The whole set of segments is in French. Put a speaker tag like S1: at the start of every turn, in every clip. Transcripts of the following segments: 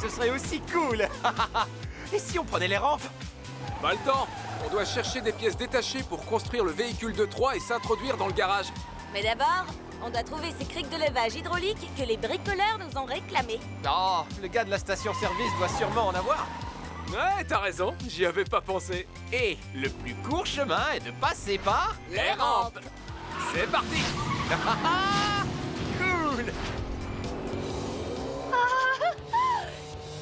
S1: ce serait aussi cool. Et si on prenait les rampes?
S2: Pas le temps. On doit chercher des pièces détachées pour construire le véhicule de Troie et s'introduire dans le garage.
S3: Mais d'abord, on doit trouver ces criques de levage hydraulique que les bricoleurs nous ont réclamées.
S1: Oh, le gars de la station-service doit sûrement en avoir.
S2: Ouais, t'as raison, j'y avais pas pensé.
S1: Et le plus court chemin est de passer par...
S2: Les rampes. C'est parti.
S1: Cool.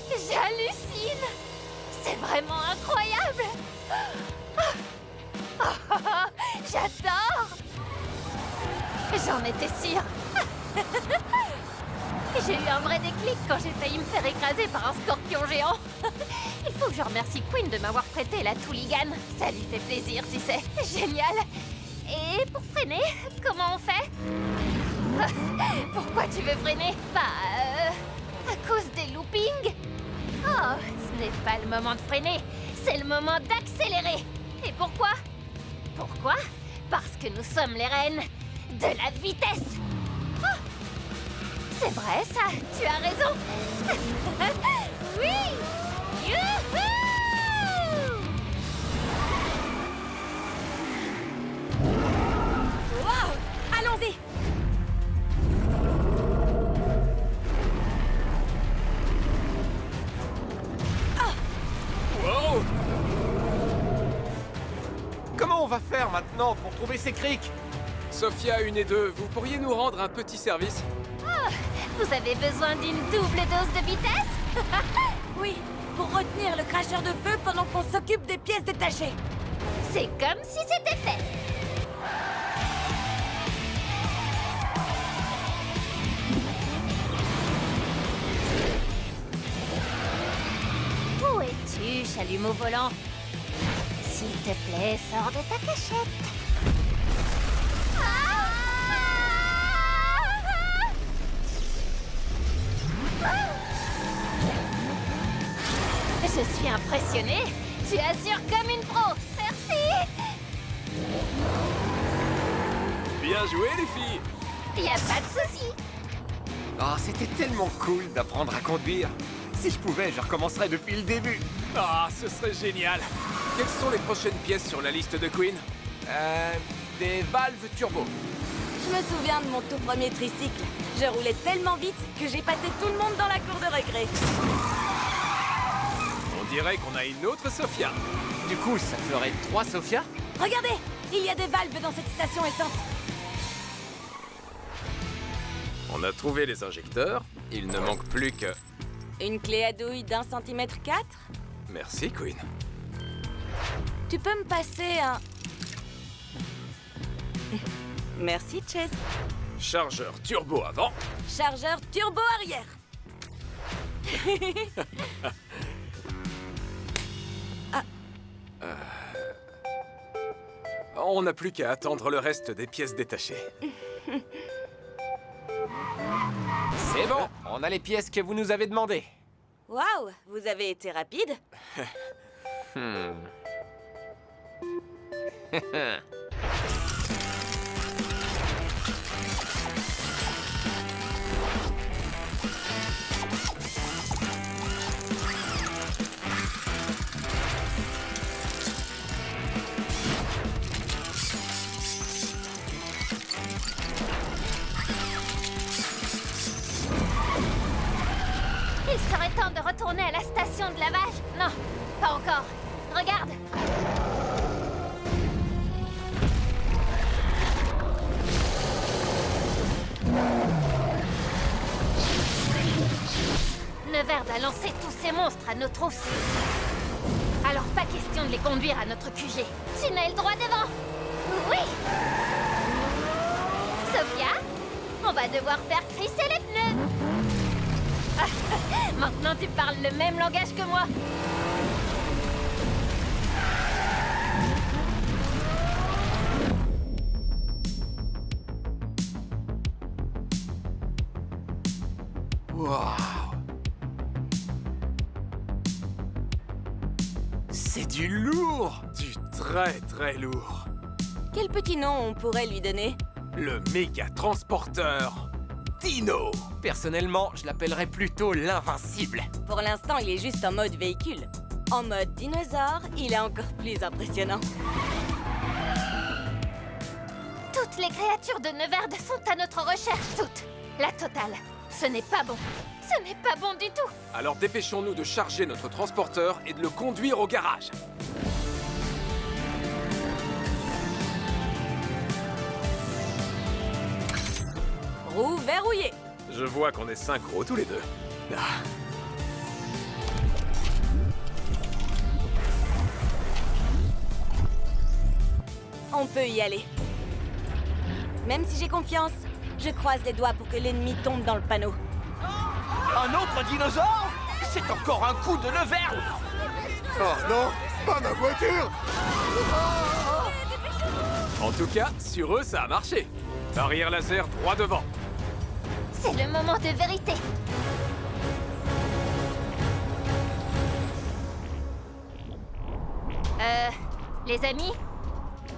S4: J'hallucine! C'est vraiment incroyable! J'adore! J'en étais sûre! J'ai eu un vrai déclic quand j'ai failli me faire écraser par un scorpion géant! Il faut que je remercie Queen de m'avoir prêté la Touligan. Ça lui fait plaisir, tu sais. Génial! Et pour freiner, comment on fait? Pourquoi tu veux freiner? À cause des loopings? Oh, ce n'est pas le moment de freiner, c'est le moment d'accélérer. Et pourquoi? Pourquoi? Parce que nous sommes les reines de la vitesse. Oh, c'est vrai ça, tu as raison. Oui! Youhou!
S3: Wow! Allons-y!
S2: Wow.
S1: Comment on va faire maintenant pour trouver ces criques?
S2: Sophia 1 et 2, vous pourriez nous rendre un petit service?
S4: Vous avez besoin d'une double dose de vitesse?
S3: Oui, pour retenir le cracheur de feu pendant qu'on s'occupe des pièces détachées.
S4: C'est comme si c'était fait. Où es-tu, chalumeau volant? S'il te plaît, sors de ta cachette. Je suis impressionnée. Tu assures comme une pro. Merci.
S2: Bien joué les filles.
S4: Y a pas de souci.
S1: Oh, c'était tellement cool d'apprendre à conduire. Si je pouvais, je recommencerais depuis le début.
S2: Ah, ce serait génial. Quelles sont les prochaines pièces sur la liste de Queen?
S1: Des valves turbo.
S3: Je me souviens de mon tout premier tricycle. Je roulais tellement vite que j'ai passé tout le monde dans la cour de récré.
S2: On dirait qu'on a une autre Sophia.
S1: Du coup, ça ferait 3 Sophia?
S3: Regardez, il y a des valves dans cette station essence.
S2: On a trouvé les injecteurs. Il ne manque plus que...
S3: Une clé à douille d'1 cm 4.
S2: Merci, Queen.
S3: Tu peux me passer un... Merci, Chase.
S2: Chargeur turbo avant.
S3: Chargeur turbo arrière.
S2: On n'a plus qu'à attendre le reste des pièces détachées.
S1: C'est bon, on a les pièces que vous nous avez demandées.
S3: Waouh, vous avez été rapide.
S4: Il serait temps de retourner à la station de lavage. Non, pas encore. Regarde. Neverd a lancé tous ces monstres à nos trousses. Alors pas question de les conduire à notre QG. Tunnel droit devant. Oui. Sophia, on va devoir faire crisser les pneus. Maintenant tu parles le même langage que moi.
S1: Waouh! C'est du lourd!
S2: Du très très lourd.
S3: Quel petit nom on pourrait lui donner?
S2: Le méga transporteur.
S1: Dino. Personnellement, je l'appellerais plutôt l'invincible.
S3: Pour l'instant, il est juste en mode véhicule. En mode dinosaure, il est encore plus impressionnant.
S4: Toutes les créatures de Neverd sont à notre recherche, toutes. La totale. Ce n'est pas bon. Ce n'est pas bon du tout.
S2: Alors dépêchons-nous de charger notre transporteur et de le conduire au garage.
S3: Roue verrouillée.
S2: Je vois qu'on est synchro tous les deux. Ah.
S3: On peut y aller. Même si j'ai confiance, je croise les doigts pour que l'ennemi tombe dans le panneau.
S1: Un autre dinosaure? C'est encore un coup de Neverd.
S5: Oh non, pas ma voiture!
S2: En tout cas, sur eux, ça a marché. Arrière laser droit devant.
S4: C'est le moment de vérité. Les amis,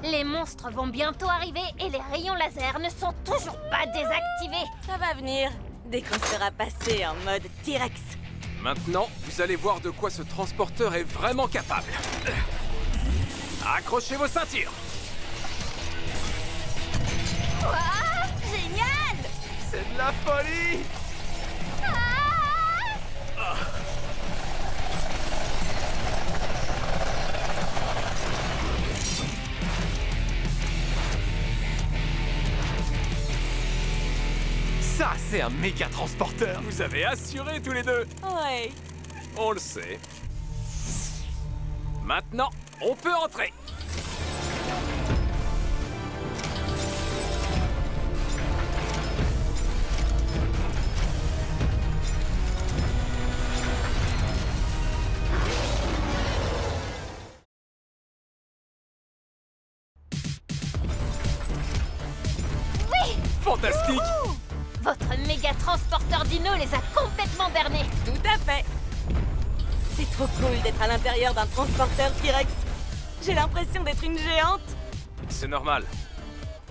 S4: les monstres vont bientôt arriver et les rayons laser ne sont toujours pas désactivés.
S3: Ça va venir, dès qu'on sera passé en mode T-Rex.
S2: Maintenant, vous allez voir de quoi ce transporteur est vraiment capable. Accrochez vos ceintures.
S3: Ouah, génial!
S1: C'est de la folie. Ça, c'est un méga transporteur.
S2: Vous avez assuré tous les deux.
S3: Ouais.
S2: On le sait. Maintenant, on peut entrer.
S4: Oui!
S2: Fantastique.
S4: Votre méga transporteur dino les a complètement bernés.
S3: Tout à fait. C'est trop cool d'être à l'intérieur d'un transporteur T-Rex. J'ai l'impression d'être une géante.
S2: C'est normal.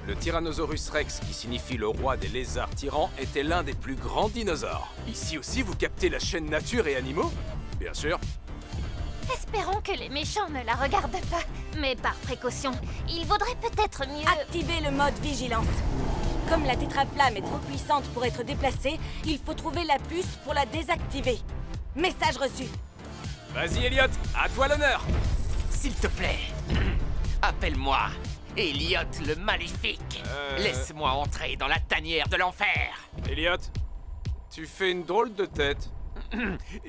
S2: Le Tyrannosaurus Rex, qui signifie le roi des lézards tyrans, était l'un des plus grands dinosaures. Ici aussi, vous captez la chaîne Nature et Animaux? Bien sûr.
S4: Espérons que les méchants ne la regardent pas. Mais par précaution, il vaudrait peut-être mieux...
S3: Activez le mode vigilance. Comme la tétraflamme est trop puissante pour être déplacée, il faut trouver la puce pour la désactiver. Message reçu.
S2: Vas-y, Elliot, à toi l'honneur.
S1: S'il te plaît, appelle-moi Elliot le Maléfique. Laisse-moi entrer dans la tanière de l'enfer.
S2: Elliot, tu fais une drôle de tête.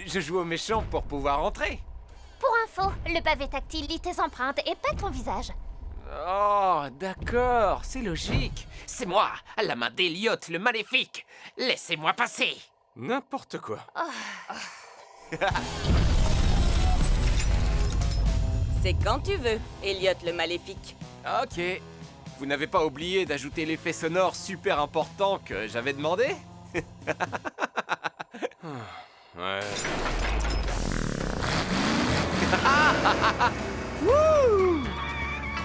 S1: Je joue au méchant pour pouvoir entrer.
S4: Pour info, le pavé tactile lit tes empreintes et pas ton visage.
S1: Oh, d'accord, c'est logique. C'est moi, à la main d'Elliot le Maléfique. Laissez-moi passer.
S2: N'importe quoi.
S3: C'est quand tu veux, Elliot le Maléfique.
S1: Ok. Vous n'avez pas oublié d'ajouter l'effet sonore super important que j'avais demandé?
S2: Ouais.
S1: Wouh!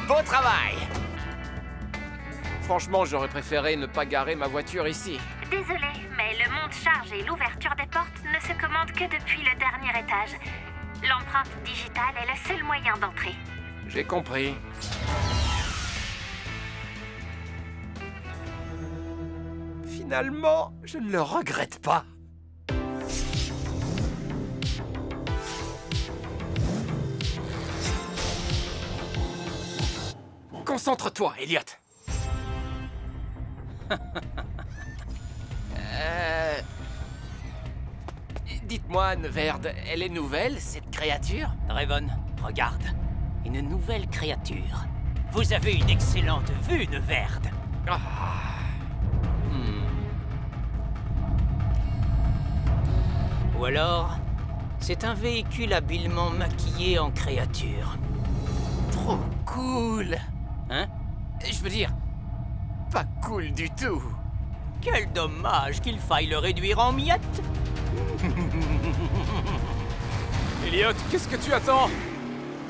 S1: Beau travail! Franchement, j'aurais préféré ne pas garer ma voiture ici.
S4: Désolé, mais le monte-charge et l'ouverture des portes ne se commandent que depuis le dernier étage. L'empreinte digitale est le seul moyen d'entrer.
S1: J'ai compris. Finalement, je ne le regrette pas. Concentre-toi, Elliot. Dites-moi, Neverd, elle est nouvelle, cette créature?
S6: Draven, regarde. Une nouvelle créature. Vous avez une excellente vue, Neverd.
S1: Ah.
S6: Ou alors, c'est un véhicule habilement maquillé en créature.
S1: Trop cool.
S6: Hein?
S1: Je veux dire, pas cool du tout.
S6: Quel dommage qu'il faille le réduire en miettes.
S2: Elliot, qu'est-ce que tu attends?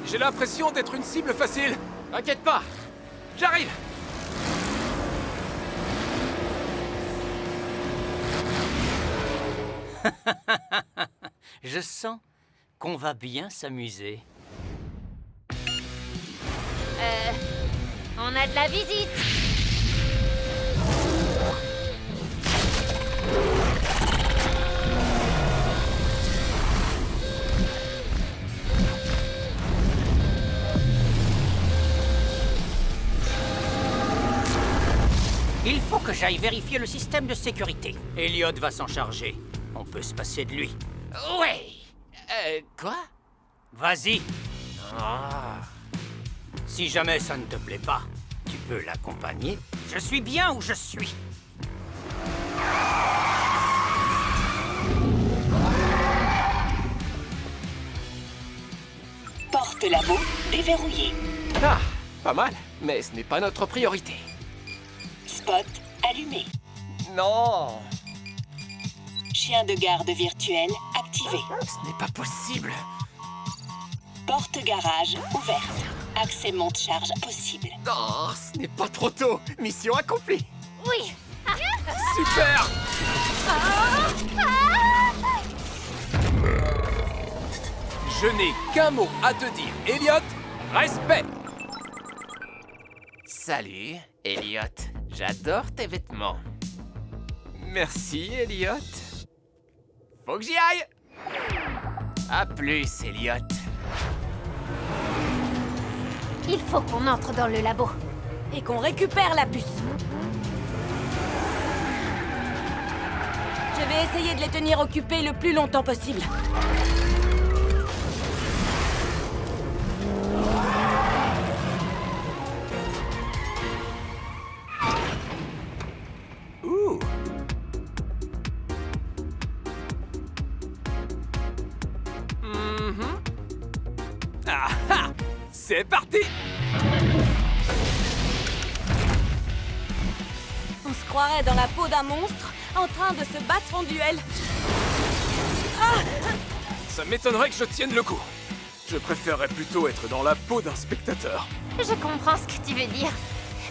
S2: J'ai l'impression d'être une cible facile.
S1: T'inquiète pas, j'arrive.
S6: Je sens qu'on va bien s'amuser.
S4: On a de la visite.
S6: Il faut que j'aille vérifier le système de sécurité. Elliot va s'en charger. On peut se passer de lui.
S1: Ouais. Quoi?
S6: Vas-y,
S1: Ah.
S6: si jamais ça ne te plaît pas, tu peux l'accompagner. Je suis bien où je suis.
S7: Porte labo déverrouillée.
S1: Ah, pas mal. Mais ce n'est pas notre priorité.
S7: Spot allumé.
S1: Non.
S7: Chien de garde virtuel activé.
S1: Ce n'est pas possible.
S7: Porte garage ouverte. Accès monte-charge possible.
S1: Non, ce n'est pas trop tôt. Mission accomplie.
S4: Oui.
S1: Super.
S2: Je n'ai qu'un mot à te dire, Elliot. Respect.
S1: Salut, Elliot. J'adore tes vêtements. Merci, Elliot. Faut que j'y aille. À plus, Elliot.
S4: Il faut qu'on entre dans le labo.
S3: Et qu'on récupère la puce. Je vais essayer de les tenir occupés le plus longtemps possible.
S2: Ouh. Ah ah. C'est parti.
S3: On se croirait dans la peau d'un monstre en train de se battre en duel.
S2: Ça m'étonnerait que je tienne le coup. Je préférerais plutôt être dans la peau d'un spectateur.
S4: Je comprends ce que tu veux dire.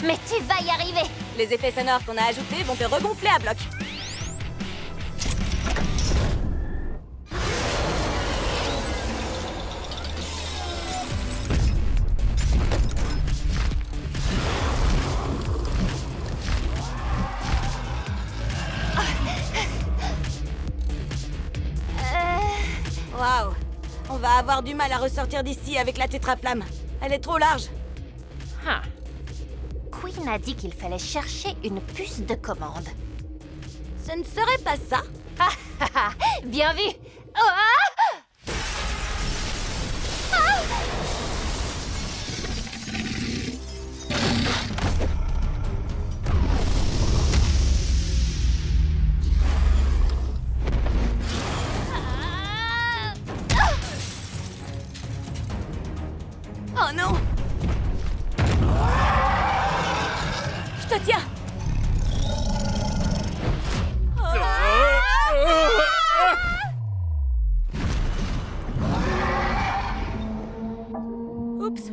S4: Mais tu vas y arriver.
S3: Les effets sonores qu'on a ajoutés vont te regonfler à bloc. Waouh! On va avoir du mal à ressortir d'ici avec la tétraflamme. Elle est trop large.
S4: Hein. Queen a dit qu'il fallait chercher une puce de commande.
S3: Ce ne serait pas ça?
S4: Ah, ah, ah, bien vu. Oh, ah.
S3: Oh non! Je te tiens! Oups.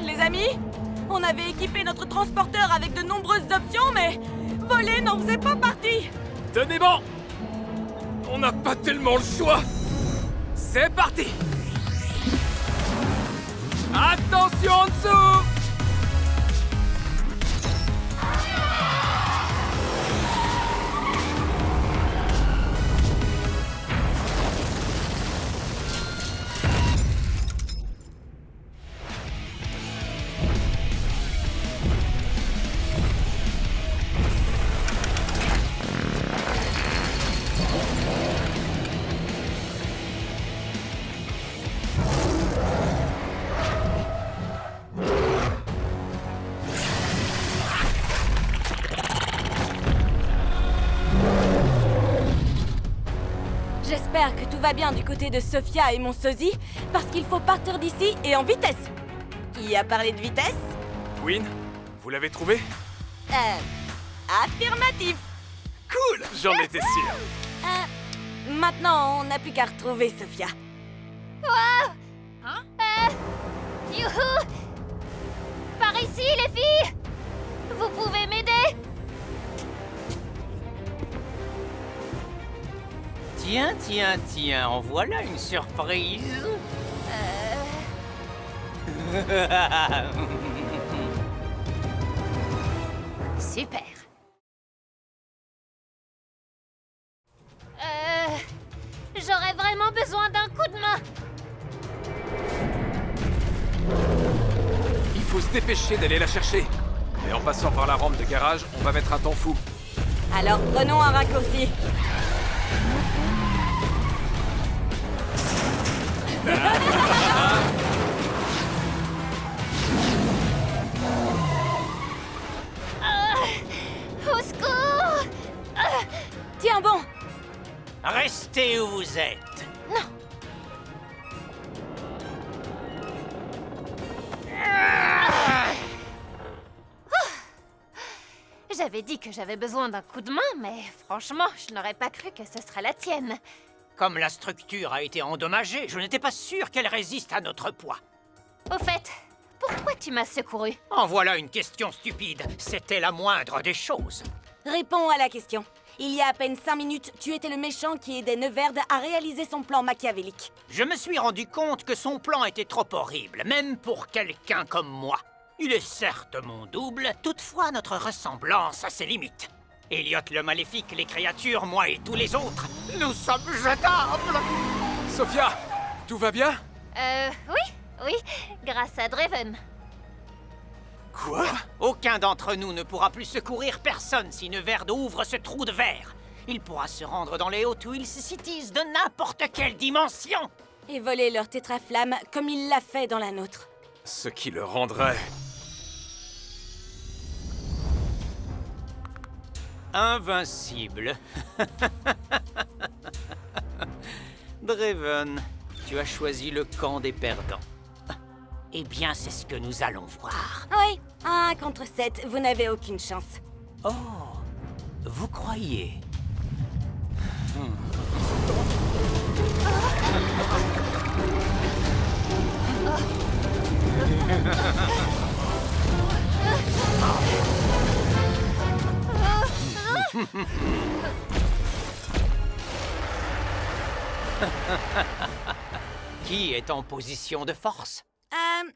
S3: Les amis, on avait équipé notre transporteur avec de nombreuses options, mais voler n'en faisait pas partie.
S2: Tenez bon. On n'a pas tellement le choix. C'est parti. Attention en dessous.
S3: J'espère que tout va bien du côté de Sophia et mon sosie, parce qu'il faut partir d'ici et en vitesse. Qui a parlé de vitesse?
S2: Queen, vous l'avez trouvé?
S3: Affirmatif.
S2: Cool, j'en étais sûr.
S3: Maintenant, on n'a plus qu'à retrouver Sophia.
S4: Youhou! Par ici, les filles! Vous pouvez m'aider?
S6: Tiens, tiens, tiens, en voilà une surprise.
S4: Super. J'aurais vraiment besoin d'un coup de main.
S2: Il faut se dépêcher d'aller la chercher. Et en passant par la rampe de garage, on va mettre un temps fou.
S3: Alors prenons un raccourci.
S4: Au secours!
S3: Tiens bon.
S6: Restez où vous êtes.
S4: J'avais dit que j'avais besoin d'un coup de main, mais franchement, je n'aurais pas cru que ce serait la tienne.
S6: Comme la structure a été endommagée, je n'étais pas sûr qu'elle résiste à notre poids.
S4: Au fait, pourquoi tu m'as secouru?
S6: En voilà une question stupide. C'était la moindre des choses.
S3: Réponds à la question. Il y a à peine 5 minutes, tu étais le méchant qui aidait Neverd à réaliser son plan machiavélique.
S6: Je me suis rendu compte que son plan était trop horrible, même pour quelqu'un comme moi. Il est certes mon double, toutefois notre ressemblance a ses limites. Elliot le Maléfique, les créatures, moi et tous les autres, nous sommes jetables.
S2: Sophia, tout va bien?
S4: Oui, grâce à Draven.
S2: Quoi?
S6: Aucun d'entre nous ne pourra plus secourir personne si Neverd ouvre ce trou de verre. Il pourra se rendre dans les Hot Wheels Cities de n'importe quelle dimension.
S3: Et voler leur tétraflamme comme il l'a fait dans la nôtre.
S2: Ce qui le rendrait...
S6: Invincible. Draven, tu as choisi le camp des perdants. Eh bien, c'est ce que nous allons voir.
S3: Oui, 1 contre 7, vous n'avez aucune chance.
S6: Oh, vous croyez? Qui est en position de force?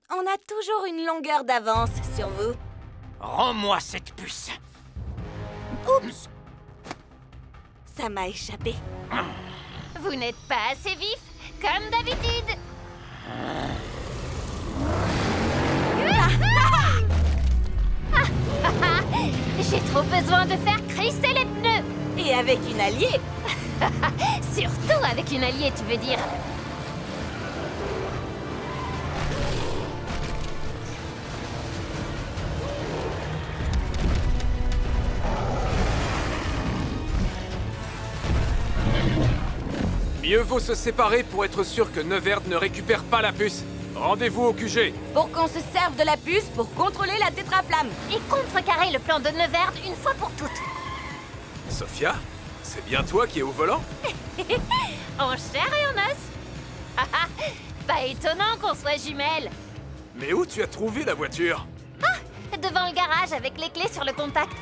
S3: On a toujours une longueur d'avance sur vous.
S6: Rends-moi cette puce.
S3: Oups! Ça m'a échappé.
S4: Vous n'êtes pas assez vif, comme d'habitude. J'ai trop besoin de faire crisser les pneus.
S3: Et avec une alliée.
S4: Surtout avec une alliée, tu veux dire.
S2: Mieux vaut se séparer pour être sûr que Neverd ne récupère pas la puce. Rendez-vous au QG.
S3: Pour qu'on se serve de la puce pour contrôler la tétraflamme.
S4: Et contrecarrer le plan de Neverd une fois pour toutes.
S2: Sophia, c'est bien toi qui es au volant?
S4: En chair et en os. Pas étonnant qu'on soit jumelles.
S2: Mais où tu as trouvé la voiture?
S4: Devant le garage avec les clés sur le contact.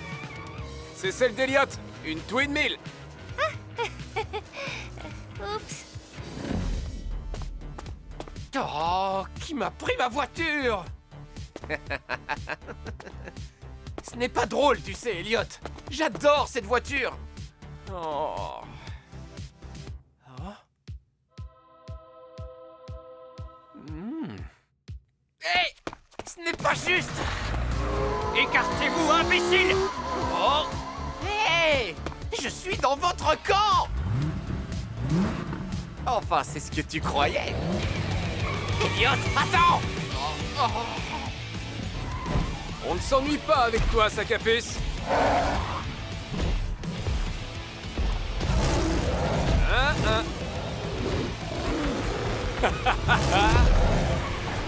S2: C'est celle d'Elliot, une Twin Mill.
S4: Oups.
S1: Oh, qui m'a pris ma voiture? Ce n'est pas drôle, tu sais, Elliot. J'adore cette voiture. Oh. Hé! Ce n'est pas juste!
S6: Écartez-vous, imbécile!
S1: Oh! Hé! Je suis dans votre camp! Enfin, c'est ce que tu croyais. Elliot, attends!
S2: On ne s'ennuie pas avec toi, sac à puce.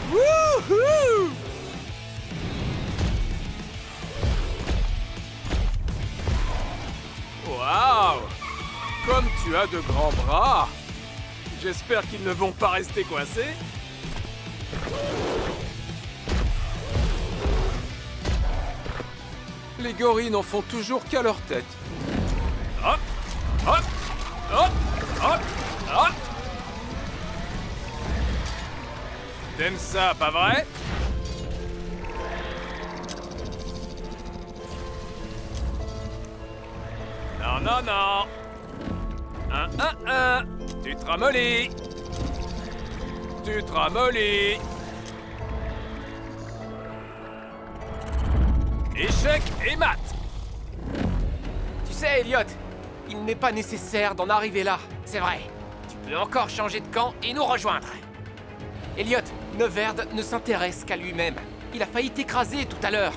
S2: Wouhou! Waouh! Comme tu as de grands bras! J'espère qu'ils ne vont pas rester coincés. Les gorilles n'en font toujours qu'à leur tête. Hop! Hop! Hop! Hop! Hop! T'aimes ça, pas vrai? Non, non, non! Tu te ramollis! Tu te ramollis! Échec et mat!
S1: Tu sais, Elliot, il n'est pas nécessaire d'en arriver là. C'est vrai. Tu peux encore changer de camp et nous rejoindre. Elliot, Neverd ne s'intéresse qu'à lui-même. Il a failli t'écraser tout à l'heure.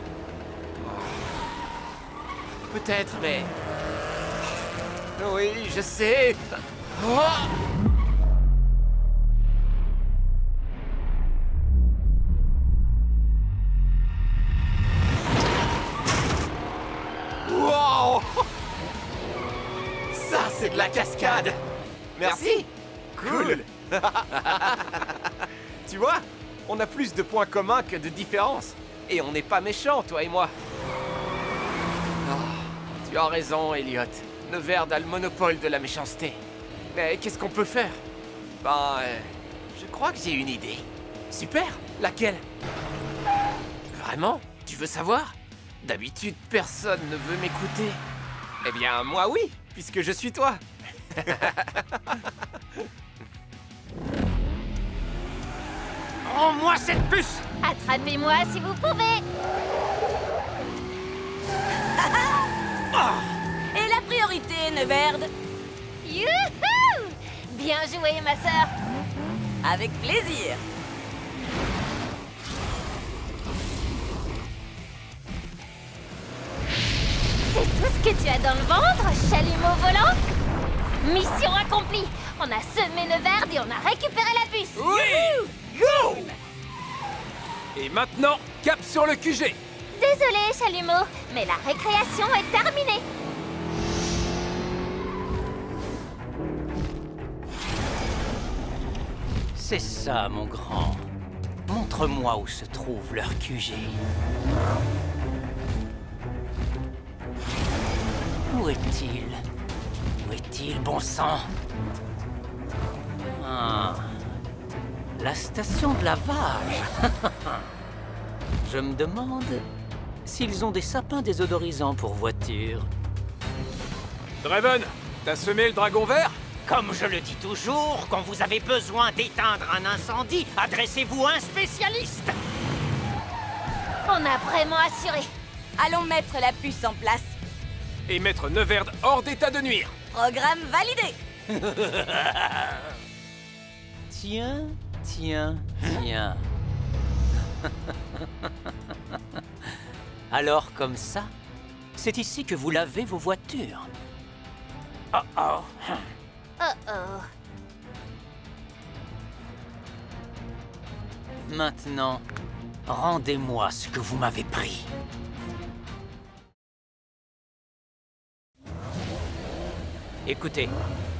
S1: Peut-être, mais... Oui, je sais. Oh! Wow! Ça, c'est de la cascade. Merci. Cool. Tu vois, on a plus de points communs que de différences. Et on n'est pas méchants, toi et moi. Oh, tu as raison, Elliot. Neverd a le monopole de la méchanceté. Mais qu'est-ce qu'on peut faire? Je crois que j'ai une idée. Super. Laquelle? Vraiment? Tu veux savoir? D'habitude, personne ne veut m'écouter. Eh bien, moi oui, puisque je suis toi.
S6: Rends-moi cette puce!
S4: Attrapez-moi si vous pouvez.
S3: Et la priorité, Neverd?
S4: Youhou! Bien joué, ma sœur.
S3: Avec plaisir.
S4: C'est tout ce que tu as dans le ventre, chalumeau volant? Mission accomplie. On a semé Neverd et on a récupéré la puce.
S2: Oui! Go! Et maintenant, cap sur le QG!
S4: Désolé, chalumeau, mais la récréation est terminée.
S6: C'est ça, mon grand. Montre-moi où se trouve leur QG. Où est-il? Où est-il, bon sang? Ah, la station de lavage. Je me demande s'ils ont des sapins désodorisants pour voiture.
S2: Draven, t'as semé le dragon vert?
S6: Comme je le dis toujours, quand vous avez besoin d'éteindre un incendie, adressez-vous à un spécialiste.
S4: On a vraiment assuré.
S3: Allons mettre la puce en place.
S2: Et mettre Neverd hors d'état de nuire.
S3: Programme validé.
S6: Tiens, tiens, tiens. Alors comme ça, c'est ici que vous lavez vos voitures. Oh oh.
S4: Oh oh.
S6: Maintenant, rendez-moi ce que vous m'avez pris. Écoutez,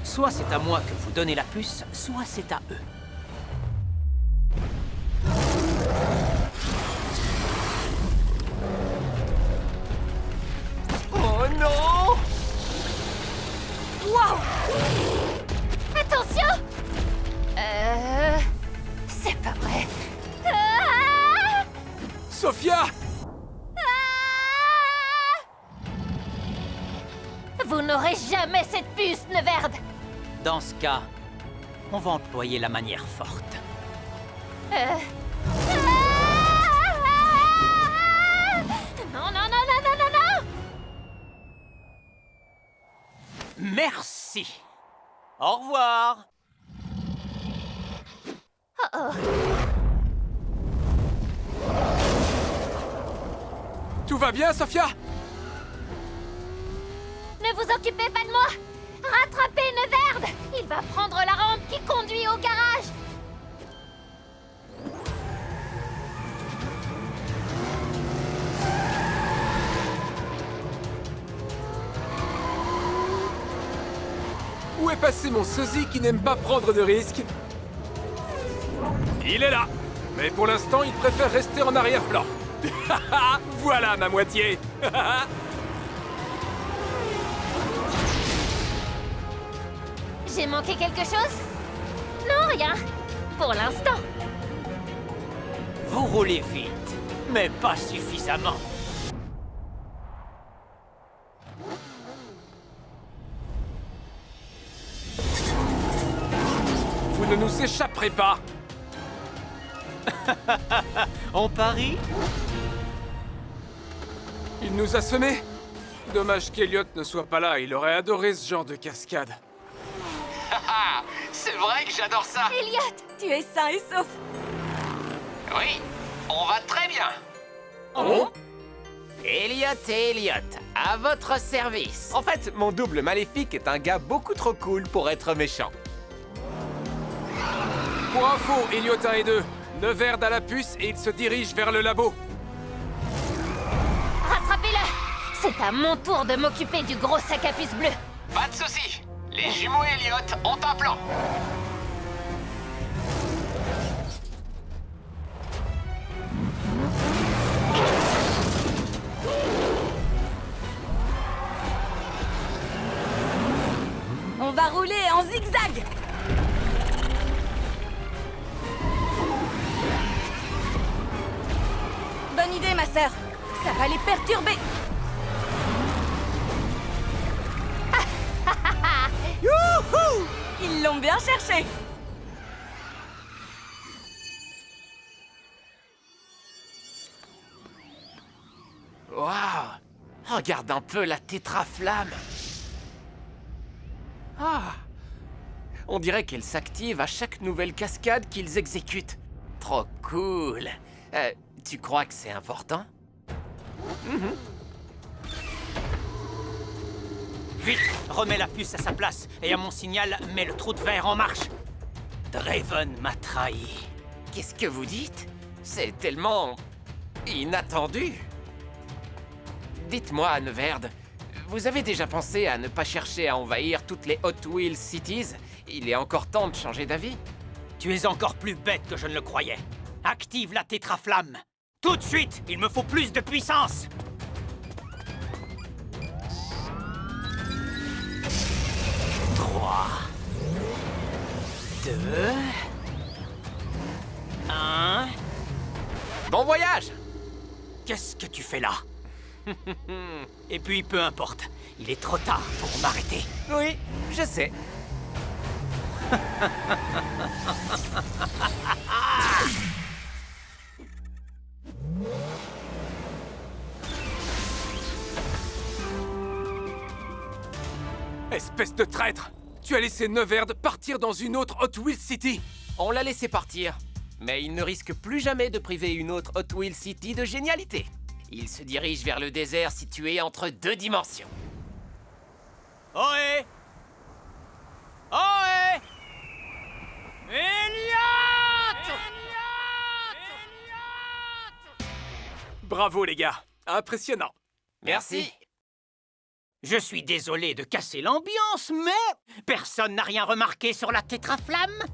S6: soit c'est à moi que vous donnez la puce, soit c'est à eux.
S1: Oh non!
S3: Wow!
S4: Attention! C'est pas vrai. Ah!
S2: Sophia!
S4: Vous n'aurez jamais cette puce, Neverd.
S6: Dans ce cas, on va employer la manière forte.
S4: Non, non, non, non, non, non, non!
S6: Merci. Au revoir.
S4: Oh oh.
S2: Tout va bien, Sophia?
S4: Ne vous occupez pas de moi! Rattrapez Neverd! Il va prendre la rampe qui conduit au garage!
S2: Où est passé mon sosie qui n'aime pas prendre de risques? Il est là! Mais pour l'instant, il préfère rester en arrière-plan. Voilà ma moitié!
S4: J'ai manqué quelque chose? Non, rien. Pour l'instant.
S6: Vous roulez vite, mais pas suffisamment.
S2: Vous ne nous échapperez pas!
S6: On parie?
S2: Il nous a semés! Dommage qu'Eliot ne soit pas là, il aurait adoré ce genre de cascade.
S1: C'est vrai que j'adore ça.
S3: Elliot, tu es sain et sauf.
S1: Oui, on va très bien.
S6: Oh?
S1: Elliot et Elliot, à votre service. En fait, mon double maléfique est un gars beaucoup trop cool pour être méchant.
S2: Pour info, Eliot 1 et 2, Neverd à la puce et il se dirige vers le labo.
S4: Rattrapez-le! C'est à mon tour de m'occuper du gros sac à puce bleu.
S1: Pas de soucis. Les jumeaux Elliot ont un plan.
S3: On va rouler en zigzag. Bonne idée, ma sœur. Ça va les perturber. Youhou! Ils l'ont bien cherché.
S1: Waouh! Regarde un peu la tétraflamme. Ah! On dirait qu'elle s'active à chaque nouvelle cascade qu'ils exécutent. Trop cool. Tu crois que c'est important?
S6: Vite, remets la puce à sa place et à mon signal, mets le trou de verre en marche. Draven m'a trahi.
S1: Qu'est-ce que vous dites? C'est tellement... inattendu. Dites-moi, Neverd, vous avez déjà pensé à ne pas chercher à envahir toutes les Hot Wheels Cities? Il est encore temps de changer d'avis.
S6: Tu es encore plus bête que je ne le croyais. Active la tétraflamme. Tout de suite, il me faut plus de puissance. 3, 2, 1...
S1: Bon voyage!
S6: Qu'est-ce que tu fais là? Et puis, peu importe. Il est trop tard pour m'arrêter.
S1: Oui, je sais.
S2: Espèce de traître! Tu as laissé Neverd partir dans une autre Hot Wheels City!
S1: On l'a laissé partir. Mais il ne risque plus jamais de priver une autre Hot Wheels City de génialité. Il se dirige vers le désert situé entre deux dimensions.
S6: Ohé! Ohé! Elliot!
S2: Bravo les gars! Impressionnant!
S1: Merci.
S6: Je suis désolé de casser l'ambiance, mais personne n'a rien remarqué sur la tétraflamme?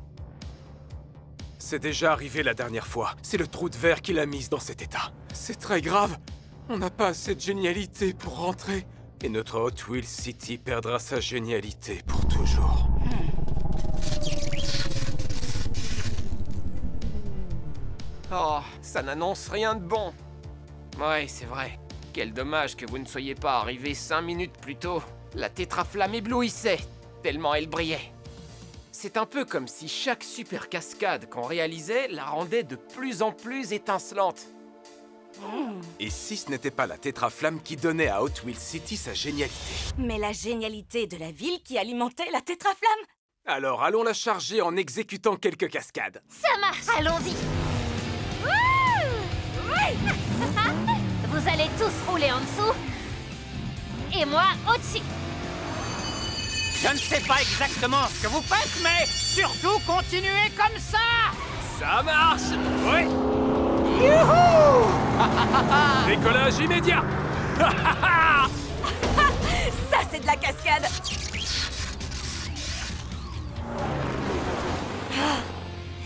S2: C'est déjà arrivé la dernière fois. C'est le trou de verre qui l'a mise dans cet état. C'est très grave. On n'a pas assez de génialité pour rentrer. Et notre Hot Wheels City perdra sa génialité pour toujours.
S1: Oh, ça n'annonce rien de bon. Ouais, c'est vrai. Quel dommage que vous ne soyez pas arrivé 5 minutes plus tôt. La tétraflamme éblouissait, tellement elle brillait. C'est un peu comme si chaque super cascade qu'on réalisait la rendait de plus en plus étincelante.
S2: Et si ce n'était pas la tétraflamme qui donnait à Hot Wheels City sa génialité?
S3: Mais la génialité de la ville qui alimentait la tétraflamme.
S2: Alors allons la charger en exécutant quelques cascades.
S4: Ça marche! Allons-y! Vous allez tous rouler en dessous. Et moi, au-dessus.
S6: Je ne sais pas exactement ce que vous faites, mais surtout continuez comme ça!
S2: Ça marche!
S6: Oui!
S2: Décollage immédiat!
S3: Ça, c'est de la cascade.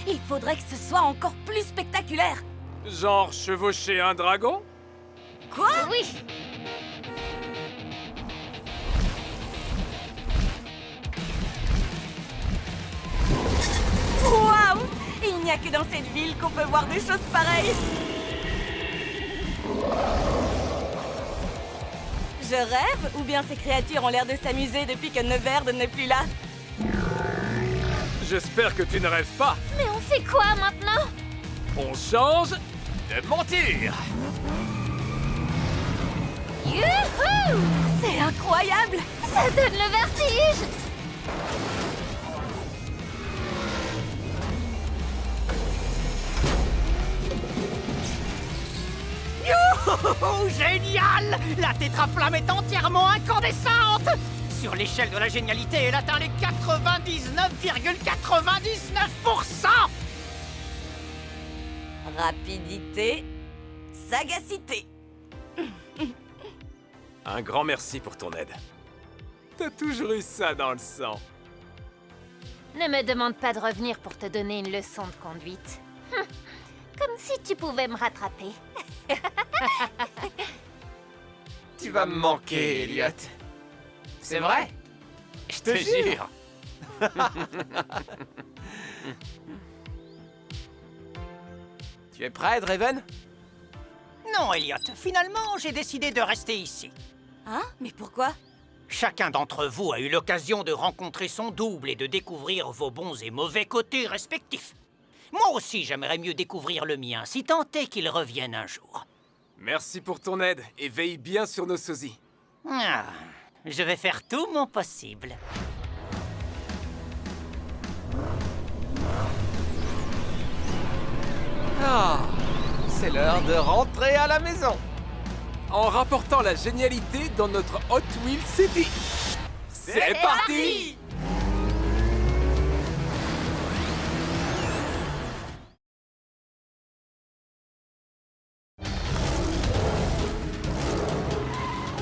S3: Il faudrait que ce soit encore plus spectaculaire.
S2: Genre chevaucher un dragon?
S3: Quoi?
S4: Oui!
S3: Il n'y a que dans cette ville qu'on peut voir des choses pareilles. Je rêve, ou bien ces créatures ont l'air de s'amuser depuis que Neverd n'est plus là.
S2: J'espère que tu ne rêves pas.
S4: Mais on fait quoi maintenant?
S2: On change.
S1: De monture!
S4: Youhou!
S3: C'est incroyable!
S4: Ça donne le vertige!
S6: Oh, génial! La tétraflamme est entièrement incandescente! Sur l'échelle de la génialité, elle atteint les 99,99%!
S3: Rapidité, sagacité.
S2: Un grand merci pour ton aide. T'as toujours eu ça dans le sang.
S4: Ne me demande pas de revenir pour te donner une leçon de conduite. Comme si tu pouvais me rattraper.
S1: Tu vas me manquer, Elliot. C'est vrai? Je te jure. Tu es prêt, Draven?
S6: Non, Elliot, finalement, j'ai décidé de rester ici.
S3: Hein? Mais pourquoi?
S6: Chacun d'entre vous a eu l'occasion de rencontrer son double et de découvrir vos bons et mauvais côtés respectifs. Moi aussi, j'aimerais mieux découvrir le mien, si tant est qu'il revienne un jour.
S2: Merci pour ton aide et veille bien sur nos sosies.
S6: Ah, je vais faire tout mon possible.
S1: Ah, c'est l'heure de rentrer à la maison.
S2: En rapportant la génialité dans notre Hot Wheels City. C'est parti!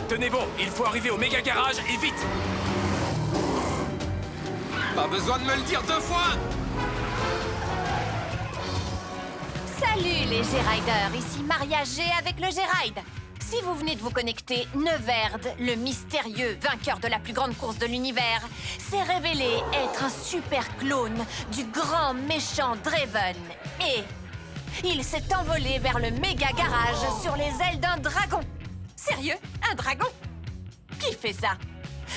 S2: Tenez bon, il faut arriver au méga garage et vite!
S1: Pas besoin de me le dire 2 fois.
S8: Salut les G-Riders, ici Maria G avec le G-Ride. Si vous venez de vous connecter, Neverd, le mystérieux vainqueur de la plus grande course de l'univers, s'est révélé être un super clone du grand méchant Draven. Et il s'est envolé vers le méga garage sur les ailes d'un dragon. Sérieux? Un dragon? Qui fait ça?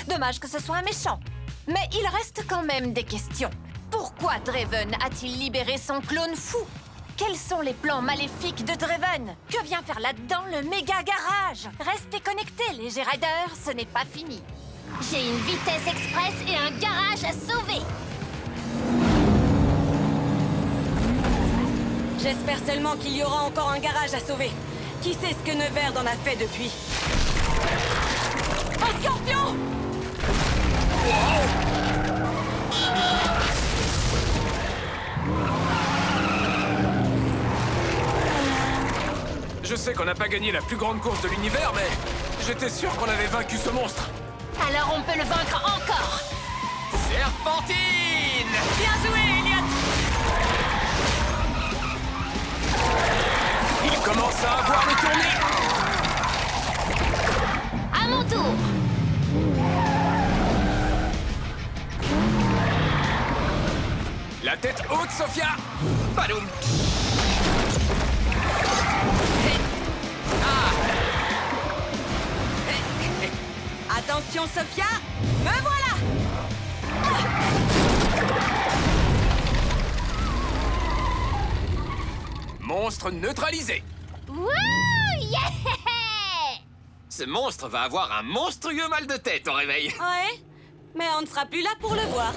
S8: Dommage que ce soit un méchant. Mais il reste quand même des questions. Pourquoi Draven a-t-il libéré son clone fou? Quels sont les plans maléfiques de Draven? Que vient faire là-dedans le méga garage? Restez connectés, les G-Riders, ce n'est pas fini.
S4: J'ai une vitesse express et un garage à sauver.
S3: J'espère seulement qu'il y aura encore un garage à sauver. Qui sait ce que Neverd en a fait depuis? Un scorpion!
S2: Je sais qu'on n'a pas gagné la plus grande course de l'univers, mais j'étais sûr qu'on avait vaincu ce monstre.
S4: Alors on peut le vaincre encore.
S1: Serpentine!
S3: Bien joué, Elliot!
S2: Il commence à avoir le tournis.
S4: À mon tour.
S2: La tête haute, Sophia.
S1: Badoum!
S3: Attention, Sophia! Me voilà!
S2: Monstre neutralisé.
S4: Wouh! Yeah!
S1: Ce monstre va avoir un monstrueux mal de tête au réveil.
S3: Ouais, mais on ne sera plus là pour le voir.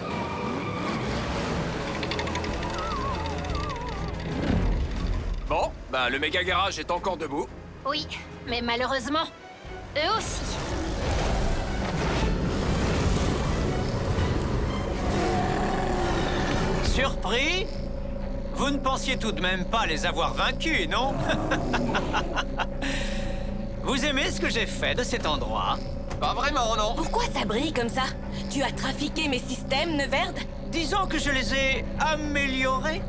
S2: Bon, ben le méga garage est encore debout.
S4: Oui, mais malheureusement, eux aussi.
S9: Surpris? Vous ne pensiez tout de même pas les avoir vaincus, non? Vous aimez ce que j'ai fait de cet endroit?
S1: Pas vraiment, non.
S3: Pourquoi ça brille comme ça? Tu as trafiqué mes systèmes, Neverd?
S9: Disons que je les ai améliorés.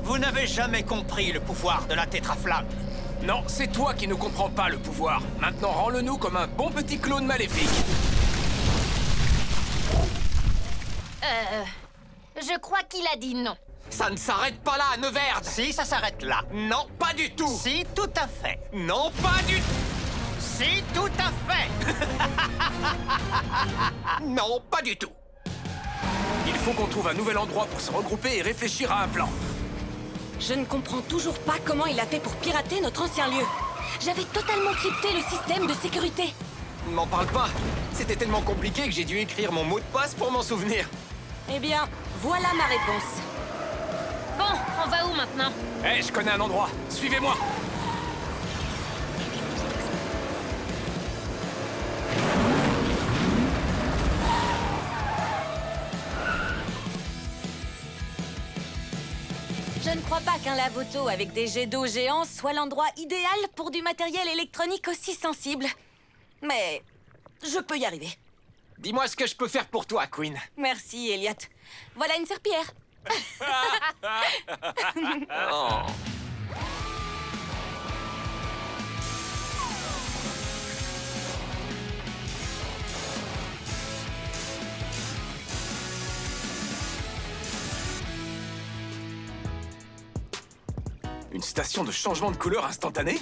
S9: Vous n'avez jamais compris le pouvoir de la tétraflamme.
S2: Non, c'est toi qui ne comprends pas le pouvoir. Maintenant, rends-le-nous comme un bon petit clone maléfique.
S4: Je crois qu'il a dit non.
S1: Ça ne s'arrête pas là, Neverd.
S6: Si, ça s'arrête là.
S1: Non, pas du tout.
S6: Si, tout à fait.
S1: Non, pas du tout.
S6: Si, tout à fait.
S1: Non, pas du tout.
S2: Il faut qu'on trouve un nouvel endroit pour se regrouper et réfléchir à un plan.
S3: Je ne comprends toujours pas comment il a fait pour pirater notre ancien lieu. J'avais totalement crypté le système de sécurité.
S1: M'en parle pas. C'était tellement compliqué que j'ai dû écrire mon mot de passe pour m'en souvenir.
S3: Eh bien, voilà ma réponse.
S4: Bon, on va où maintenant?
S2: Eh, je connais un endroit. Suivez-moi.
S3: Je ne crois pas qu'un lave-auto avec des jets d'eau géants soit l'endroit idéal pour du matériel électronique aussi sensible. Mais je peux y arriver.
S1: Dis-moi ce que je peux faire pour toi, Queen.
S3: Merci, Elliot. Voilà une serpillière.
S1: Oh.
S2: Une station de changement de couleur instantanée?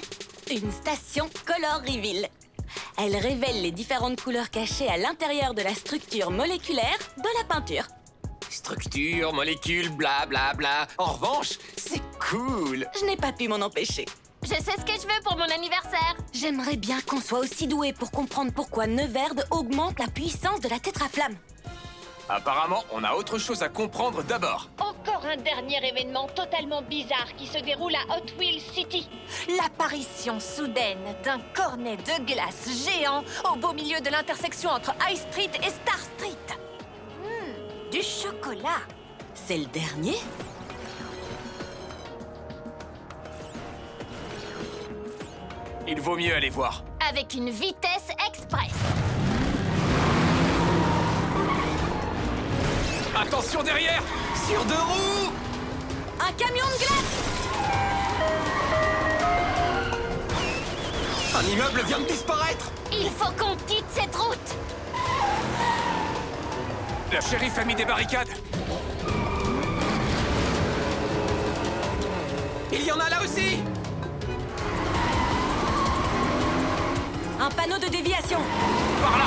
S3: Une station Color Reveal. Elle révèle les différentes couleurs cachées à l'intérieur de la structure moléculaire de la peinture.
S1: Structure, molécules, bla bla bla. En revanche, c'est cool.
S3: Je n'ai pas pu m'en empêcher.
S4: Je sais ce que je veux pour mon anniversaire.
S3: J'aimerais bien qu'on soit aussi doué pour comprendre pourquoi Neverd augmente la puissance de la tétraflamme.
S2: Apparemment, on a autre chose à comprendre d'abord.
S4: Encore un dernier événement totalement bizarre qui se déroule à Hot Wheels City.
S8: L'apparition soudaine d'un cornet de glace géant au beau milieu de l'intersection entre High Street et Star Street. Du chocolat.
S3: C'est le dernier?
S2: Il vaut mieux aller voir.
S4: Avec une vitesse express.
S2: Attention derrière!
S1: Sur deux roues.
S3: Un camion de glace!
S1: Un immeuble vient de disparaître.
S4: Il faut qu'on quitte cette route.
S2: La shérif a mis des barricades.
S1: Il y en a là aussi.
S3: Un panneau de déviation.
S2: Par là!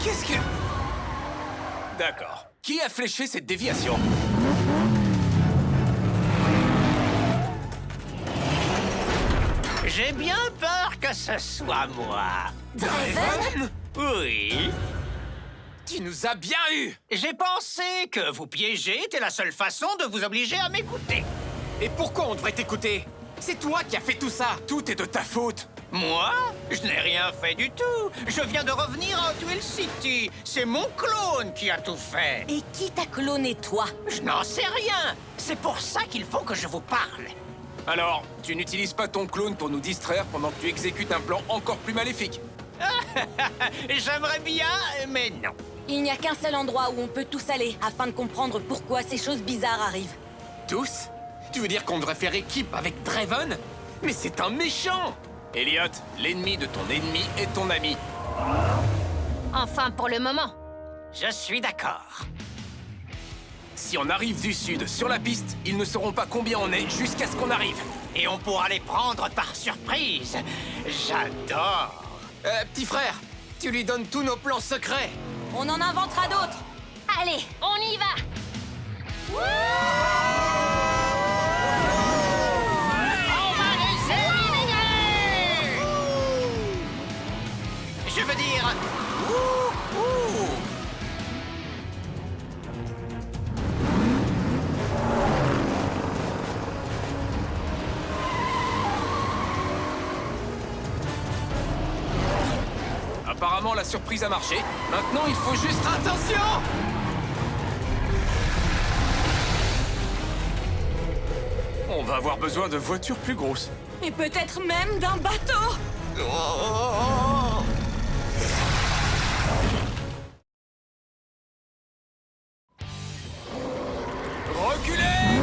S1: Qu'est-ce que...
S2: D'accord. Qui a fléché cette déviation?
S6: J'ai bien peur que ce soit moi.
S3: Draven?
S6: Oui.
S1: Tu nous as bien eu.
S6: J'ai pensé que vous piéger était la seule façon de vous obliger à m'écouter.
S1: Et pourquoi on devrait t'écouter? C'est toi qui as fait tout ça.
S2: Tout est de ta faute.
S6: Moi? Je n'ai rien fait du tout. Je viens de revenir à Hot Wheels City. C'est mon clone qui a tout fait.
S3: Et qui t'a cloné, toi?
S6: Je n'en sais rien. C'est pour ça qu'il faut que je vous parle.
S2: Alors, tu n'utilises pas ton clone pour nous distraire pendant que tu exécutes un plan encore plus maléfique.
S6: J'aimerais bien, mais non.
S3: Il n'y a qu'un seul endroit où on peut tous aller afin de comprendre pourquoi ces choses bizarres arrivent.
S1: Tous? Tu veux dire qu'on devrait faire équipe avec Draven? Mais c'est un méchant.
S2: Elliot, l'ennemi de ton ennemi est ton ami.
S4: Enfin, pour le moment.
S6: Je suis d'accord.
S2: Si on arrive du sud sur la piste, ils ne sauront pas combien on est jusqu'à ce qu'on arrive.
S6: Et on pourra les prendre par surprise. J'adore.
S1: Petit frère, tu lui donnes tous nos plans secrets.
S3: On en inventera d'autres.
S4: Allez, on y va.
S6: On va les éliminer. Je veux dire...
S2: Apparemment, la surprise a marché. Maintenant, il faut juste...
S1: Attention!
S2: On va avoir besoin de voitures plus grosses.
S3: Et peut-être même d'un bateau.
S1: Oh.
S2: Reculez!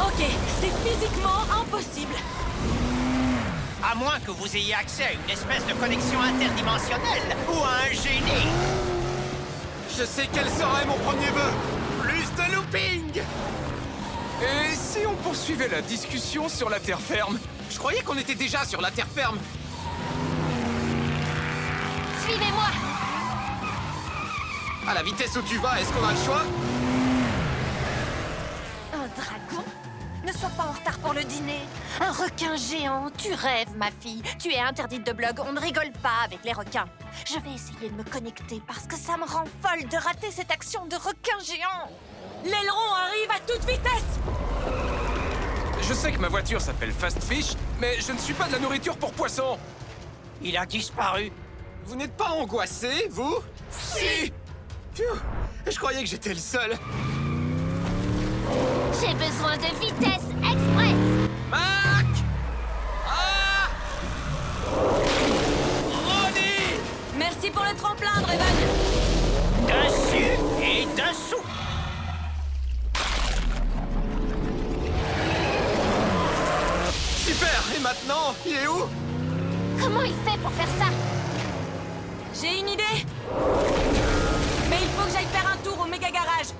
S3: Ok, c'est physiquement impossible.
S6: À moins que vous ayez accès à une espèce de connexion interdimensionnelle ou à un génie.
S5: Je sais quel serait mon premier vœu. Plus de looping.
S2: Et si on poursuivait la discussion sur la terre ferme?
S1: Je croyais qu'on était déjà sur la terre ferme.
S4: Suivez-moi.
S1: À la vitesse où tu vas, est-ce qu'on a le choix?
S8: Un dragon? Ne sois pas en retard pour le dîner. Un requin géant, tu rêves, ma fille. Tu es interdite de blog, on ne rigole pas avec les requins. Je vais essayer de me connecter parce que ça me rend folle de rater cette action de requin géant.
S3: L'aileron arrive à toute vitesse!
S2: Je sais que ma voiture s'appelle Fast Fish, mais je ne suis pas de la nourriture pour poissons.
S6: Il a disparu.
S1: Vous n'êtes pas angoissé, vous?
S2: Si!
S1: Phew, je croyais que j'étais le seul.
S4: J'ai besoin de vitesse express.
S1: Mac! Ah! Ronnie!
S3: Merci pour le tremplin, Draven!
S6: Dessus et dessous.
S1: Super! Et maintenant, il est où?
S4: Comment il fait pour faire ça?
S3: J'ai une idée! Mais il faut que j'aille faire un tour au méga garage!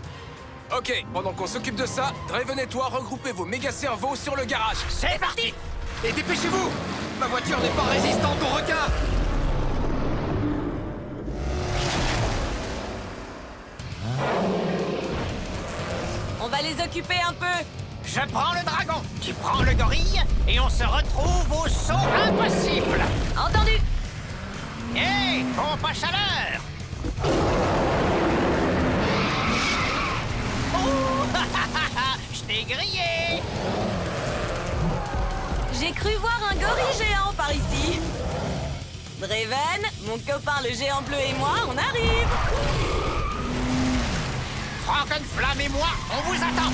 S2: Ok, pendant qu'on s'occupe de ça, Draven et toi regroupez vos méga cerveaux sur le garage.
S6: C'est parti.
S1: Et dépêchez-vous! Ma voiture n'est pas résistante aux requins!
S3: On va les occuper un peu!
S6: Je prends le dragon, tu prends le gorille, et on se retrouve au saut impossible.
S3: Entendu!
S6: Hé, pompe à chaleur. Oh, je t'ai grillé.
S3: J'ai cru voir un gorille géant par ici! Draven, mon copain le géant bleu et moi, on arrive!
S6: Frankenflamme et moi, on vous attend.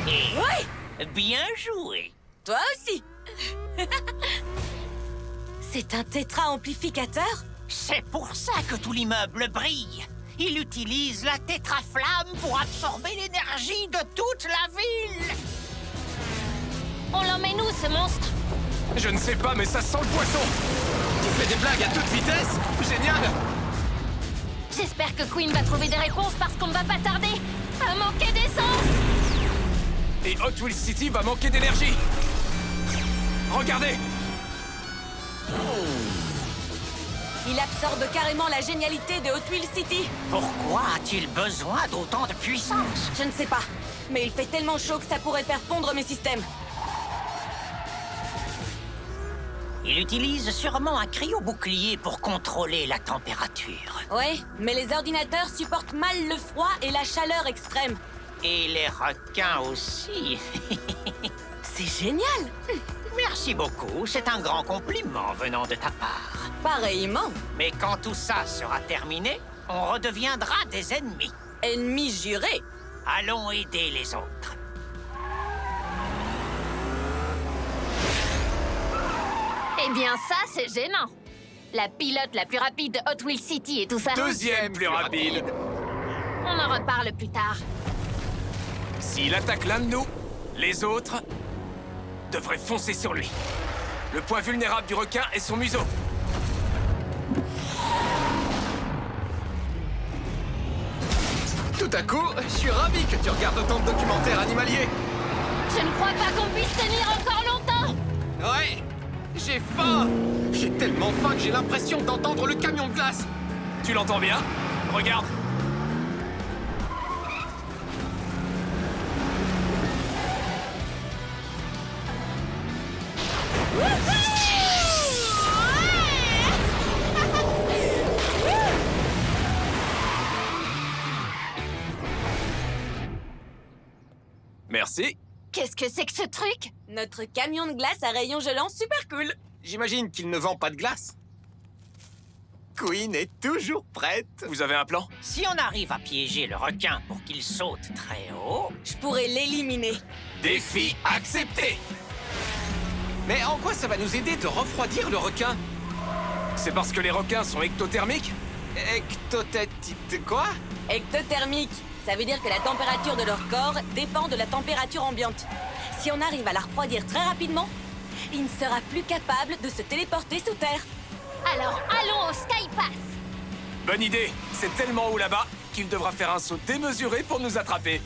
S3: Oui!
S6: Bien joué.
S3: Toi aussi! C'est un tétra-amplificateur?
S6: C'est pour ça que tout l'immeuble brille. Il utilise la tétraflamme pour absorber l'énergie de toute la ville.
S4: On l'emmène où, ce monstre?
S2: Je ne sais pas, mais ça sent le poisson.
S1: Tu fais des blagues à toute vitesse? Génial!
S4: J'espère que Queen va trouver des réponses parce qu'on ne va pas tarder à manquer d'essence.
S2: Et Hot Wheels City va manquer d'énergie. Regardez!
S3: Il absorbe carrément la génialité de Hot Wheels City!
S6: Pourquoi a-t-il besoin d'autant de puissance?
S3: Je ne sais pas, mais il fait tellement chaud que ça pourrait faire fondre mes systèmes.
S6: Il utilise sûrement un cryo-bouclier pour contrôler la température.
S3: Ouais, mais les ordinateurs supportent mal le froid et la chaleur extrême.
S6: Et les requins aussi.
S3: C'est génial!
S6: Merci beaucoup, c'est un grand compliment venant de ta part.
S3: Pareillement.
S6: Mais quand tout ça sera terminé, on redeviendra des ennemis.
S3: Ennemis jurés.
S6: Allons aider les autres.
S4: Eh bien, ça, c'est gênant. La pilote la plus rapide de Hot Wheels City et tout ça.
S2: Deuxième plus rapide.
S4: On en reparle plus tard.
S2: S'il attaque l'un de nous, les autres devraient foncer sur lui. Le point vulnérable du requin est son museau.
S1: Tout à coup, je suis ravi que tu regardes autant de documentaires animaliers.
S4: Je ne crois pas qu'on puisse tenir encore longtemps.
S1: Ouais, j'ai faim. J'ai tellement faim que j'ai l'impression d'entendre le camion de glace.
S2: Tu l'entends bien? Regarde. Merci.
S4: Qu'est-ce que c'est que ce truc?
S3: Notre camion de glace à rayons gelants super cool.
S1: J'imagine qu'il ne vend pas de glace.
S5: Queen est toujours prête.
S2: Vous avez un plan?
S6: Si on arrive à piéger le requin pour qu'il saute très haut,
S3: Je pourrais l'éliminer.
S1: Défi accepté. Mais en quoi ça va nous aider de refroidir le requin?
S2: C'est parce que les requins sont ectothermiques?
S1: Ectothétique quoi?
S3: Ectothermique, ça veut dire que la température de leur corps dépend de la température ambiante. Si on arrive à la refroidir très rapidement, il ne sera plus capable de se téléporter sous terre.
S4: Alors allons au Sky Pass.
S2: Bonne idée. C'est tellement haut là-bas qu'il devra faire un saut démesuré pour nous attraper.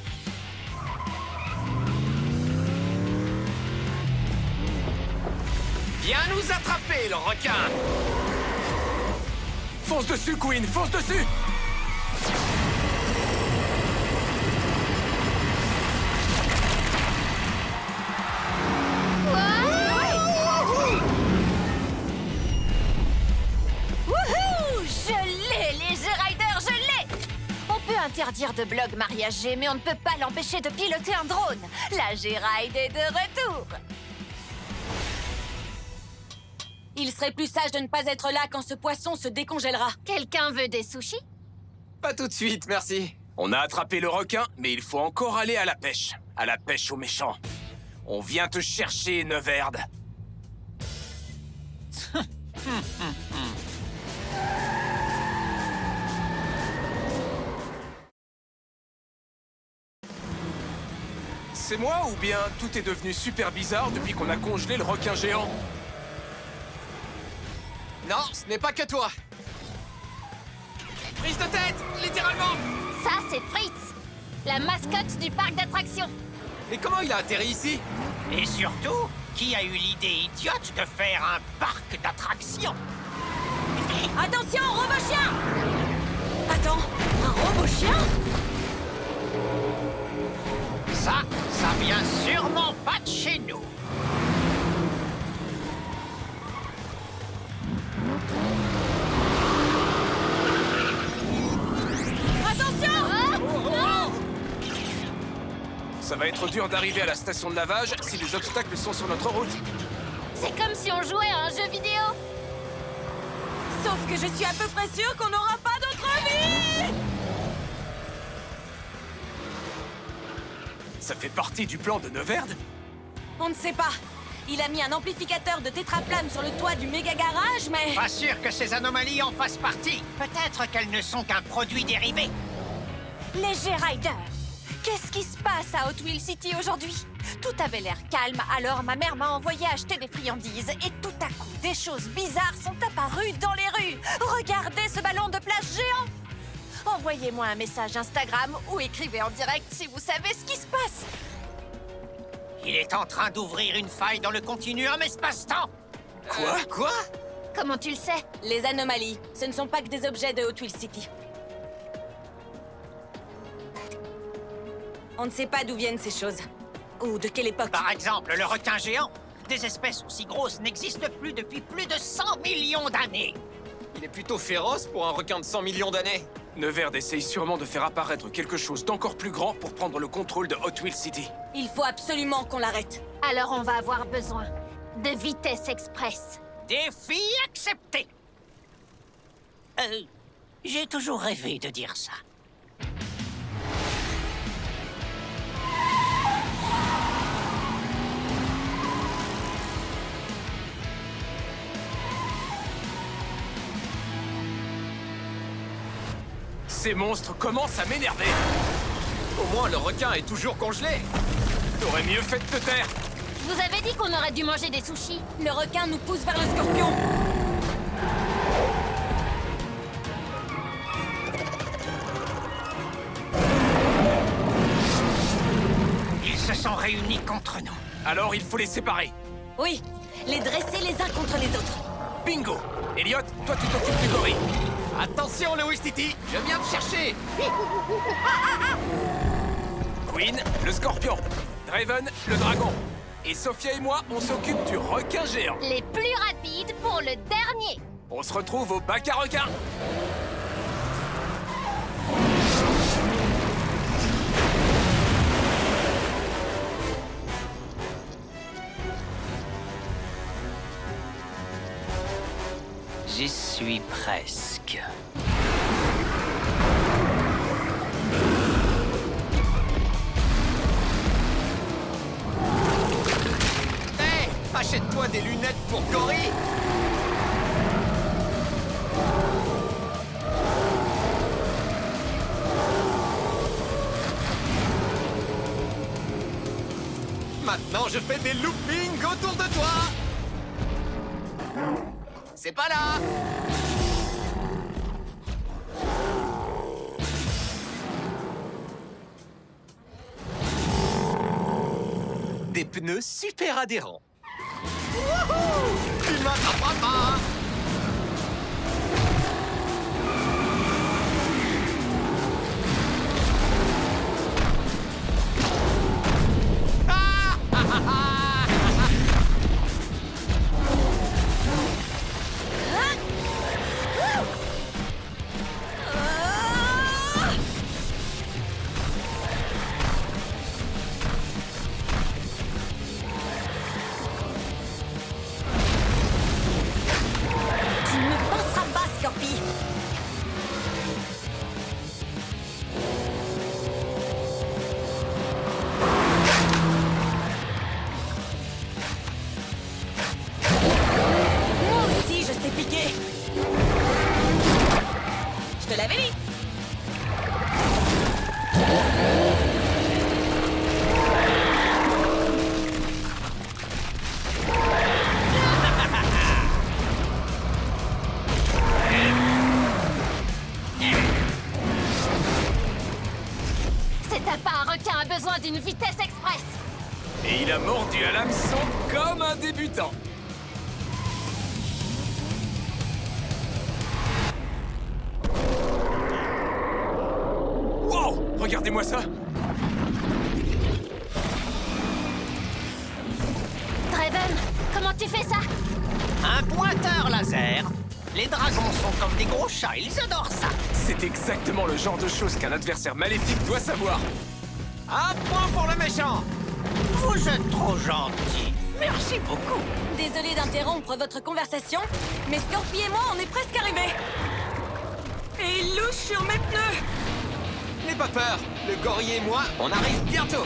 S1: Viens nous attraper, le requin!
S2: Fonce dessus, Queen, fonce dessus!
S8: Wouhou! Je l'ai, les G-Riders, je l'ai! On peut interdire de blog mariage G, mais on ne peut pas l'empêcher de piloter un drone. La G-Ride est de retour!
S3: Il serait plus sage de ne pas être là quand ce poisson se décongèlera.
S4: Quelqu'un veut des sushis?
S1: Pas tout de suite, merci.
S2: On a attrapé le requin, mais il faut encore aller à la pêche. À la pêche aux méchants. On vient te chercher, Neverd. C'est moi ou bien tout est devenu super bizarre depuis qu'on a congelé le requin géant?
S1: Non, ce n'est pas que toi. Prise de tête, littéralement.
S4: Ça, c'est Fritz, la mascotte du parc d'attractions.
S1: Mais comment il a atterri ici?
S6: et surtout, qui a eu l'idée idiote de faire un parc d'attractions?
S3: Attention, robot-chien! Attends, un robot-chien?
S6: Ça vient sûrement pas de chez nous.
S2: Ça va être dur d'arriver à la station de lavage si les obstacles sont sur notre route.
S4: C'est comme si on jouait à un jeu vidéo.
S3: Sauf que je suis à peu près sûre qu'on n'aura pas d'autre vie!
S2: Ça fait partie du plan de Neverd?
S3: On ne sait pas. Il a mis un amplificateur de tétraflamme sur le toit du méga garage, mais...
S6: Pas sûr que ces anomalies en fassent partie. Peut-être qu'elles ne sont qu'un produit dérivé.
S8: Les G-Riders! Qu'est-ce qui se passe à Hot Wheels City aujourd'hui? Tout avait l'air calme, alors ma mère m'a envoyé acheter des friandises et tout à coup, des choses bizarres sont apparues dans les rues. Regardez ce ballon de plage géant! Envoyez-moi un message Instagram ou écrivez en direct si vous savez ce qui se passe.
S6: Il est en train d'ouvrir une faille dans le continuum espace-temps.
S1: Quoi?
S4: Comment tu le sais?
S3: Les anomalies, ce ne sont pas que des objets de Hot Wheels City. On ne sait pas d'où viennent ces choses. Ou de quelle époque.
S6: Par exemple, le requin géant. Des espèces aussi grosses n'existent plus depuis plus de 100 millions d'années.
S1: Il est plutôt féroce pour un requin de 100 millions d'années.
S2: Neverd essaye sûrement de faire apparaître quelque chose d'encore plus grand pour prendre le contrôle de Hot Wheels City.
S3: Il faut absolument qu'on l'arrête.
S4: Alors on va avoir besoin de vitesse express.
S6: Défi accepté. J'ai toujours rêvé de dire ça.
S2: Ces monstres commencent à m'énerver.
S1: Au moins, le requin est toujours congelé.
S2: T'aurais mieux fait de te taire.
S4: Je vous avais dit qu'on aurait dû manger des sushis.
S3: Le requin nous pousse vers le scorpion.
S6: Ils se sont réunis contre nous.
S2: Alors il faut les séparer.
S3: Oui, les dresser les uns contre les autres.
S2: Bingo! Elliot, toi tu t'occupes du gorille.
S1: Attention, Louis Titi, je viens te chercher.
S2: Queen, le scorpion. Draven, le dragon. Et Sophia et moi, on s'occupe du requin géant.
S4: Les plus rapides pour le dernier.
S2: On se retrouve au bac à requins.
S6: J'y suis presque.
S9: magnifique.
S1: Hé, achète-toi des lunettes pour Cory. Maintenant, je fais des loopings autour de toi. C'est pas là. Des pneus super adhérents. Wouhou! Tu m'attraperas pas.
S3: Tu ne penseras pas, Scorpi. Moi aussi, je sais piquer. Je te l'avais dit.
S4: C'est à part un requin a besoin d'une vitesse express.
S2: Et il a mordu à l'hameçon comme un débutant. Wow! Regardez-moi ça!
S4: Draven, comment tu fais ça?
S6: Un pointeur laser. Les dragons sont comme des gros chats, ils adorent ça.
S2: C'est exactement le genre de choses qu'un adversaire maléfique doit savoir.
S1: Un point pour le méchant.
S6: Vous êtes trop gentil. Merci beaucoup.
S3: Désolé d'interrompre votre conversation, mais Scorpi et moi, on est presque arrivés. Et il louche sur mes pneus.
S1: N'aie pas peur. Le gorille et moi, on arrive bientôt.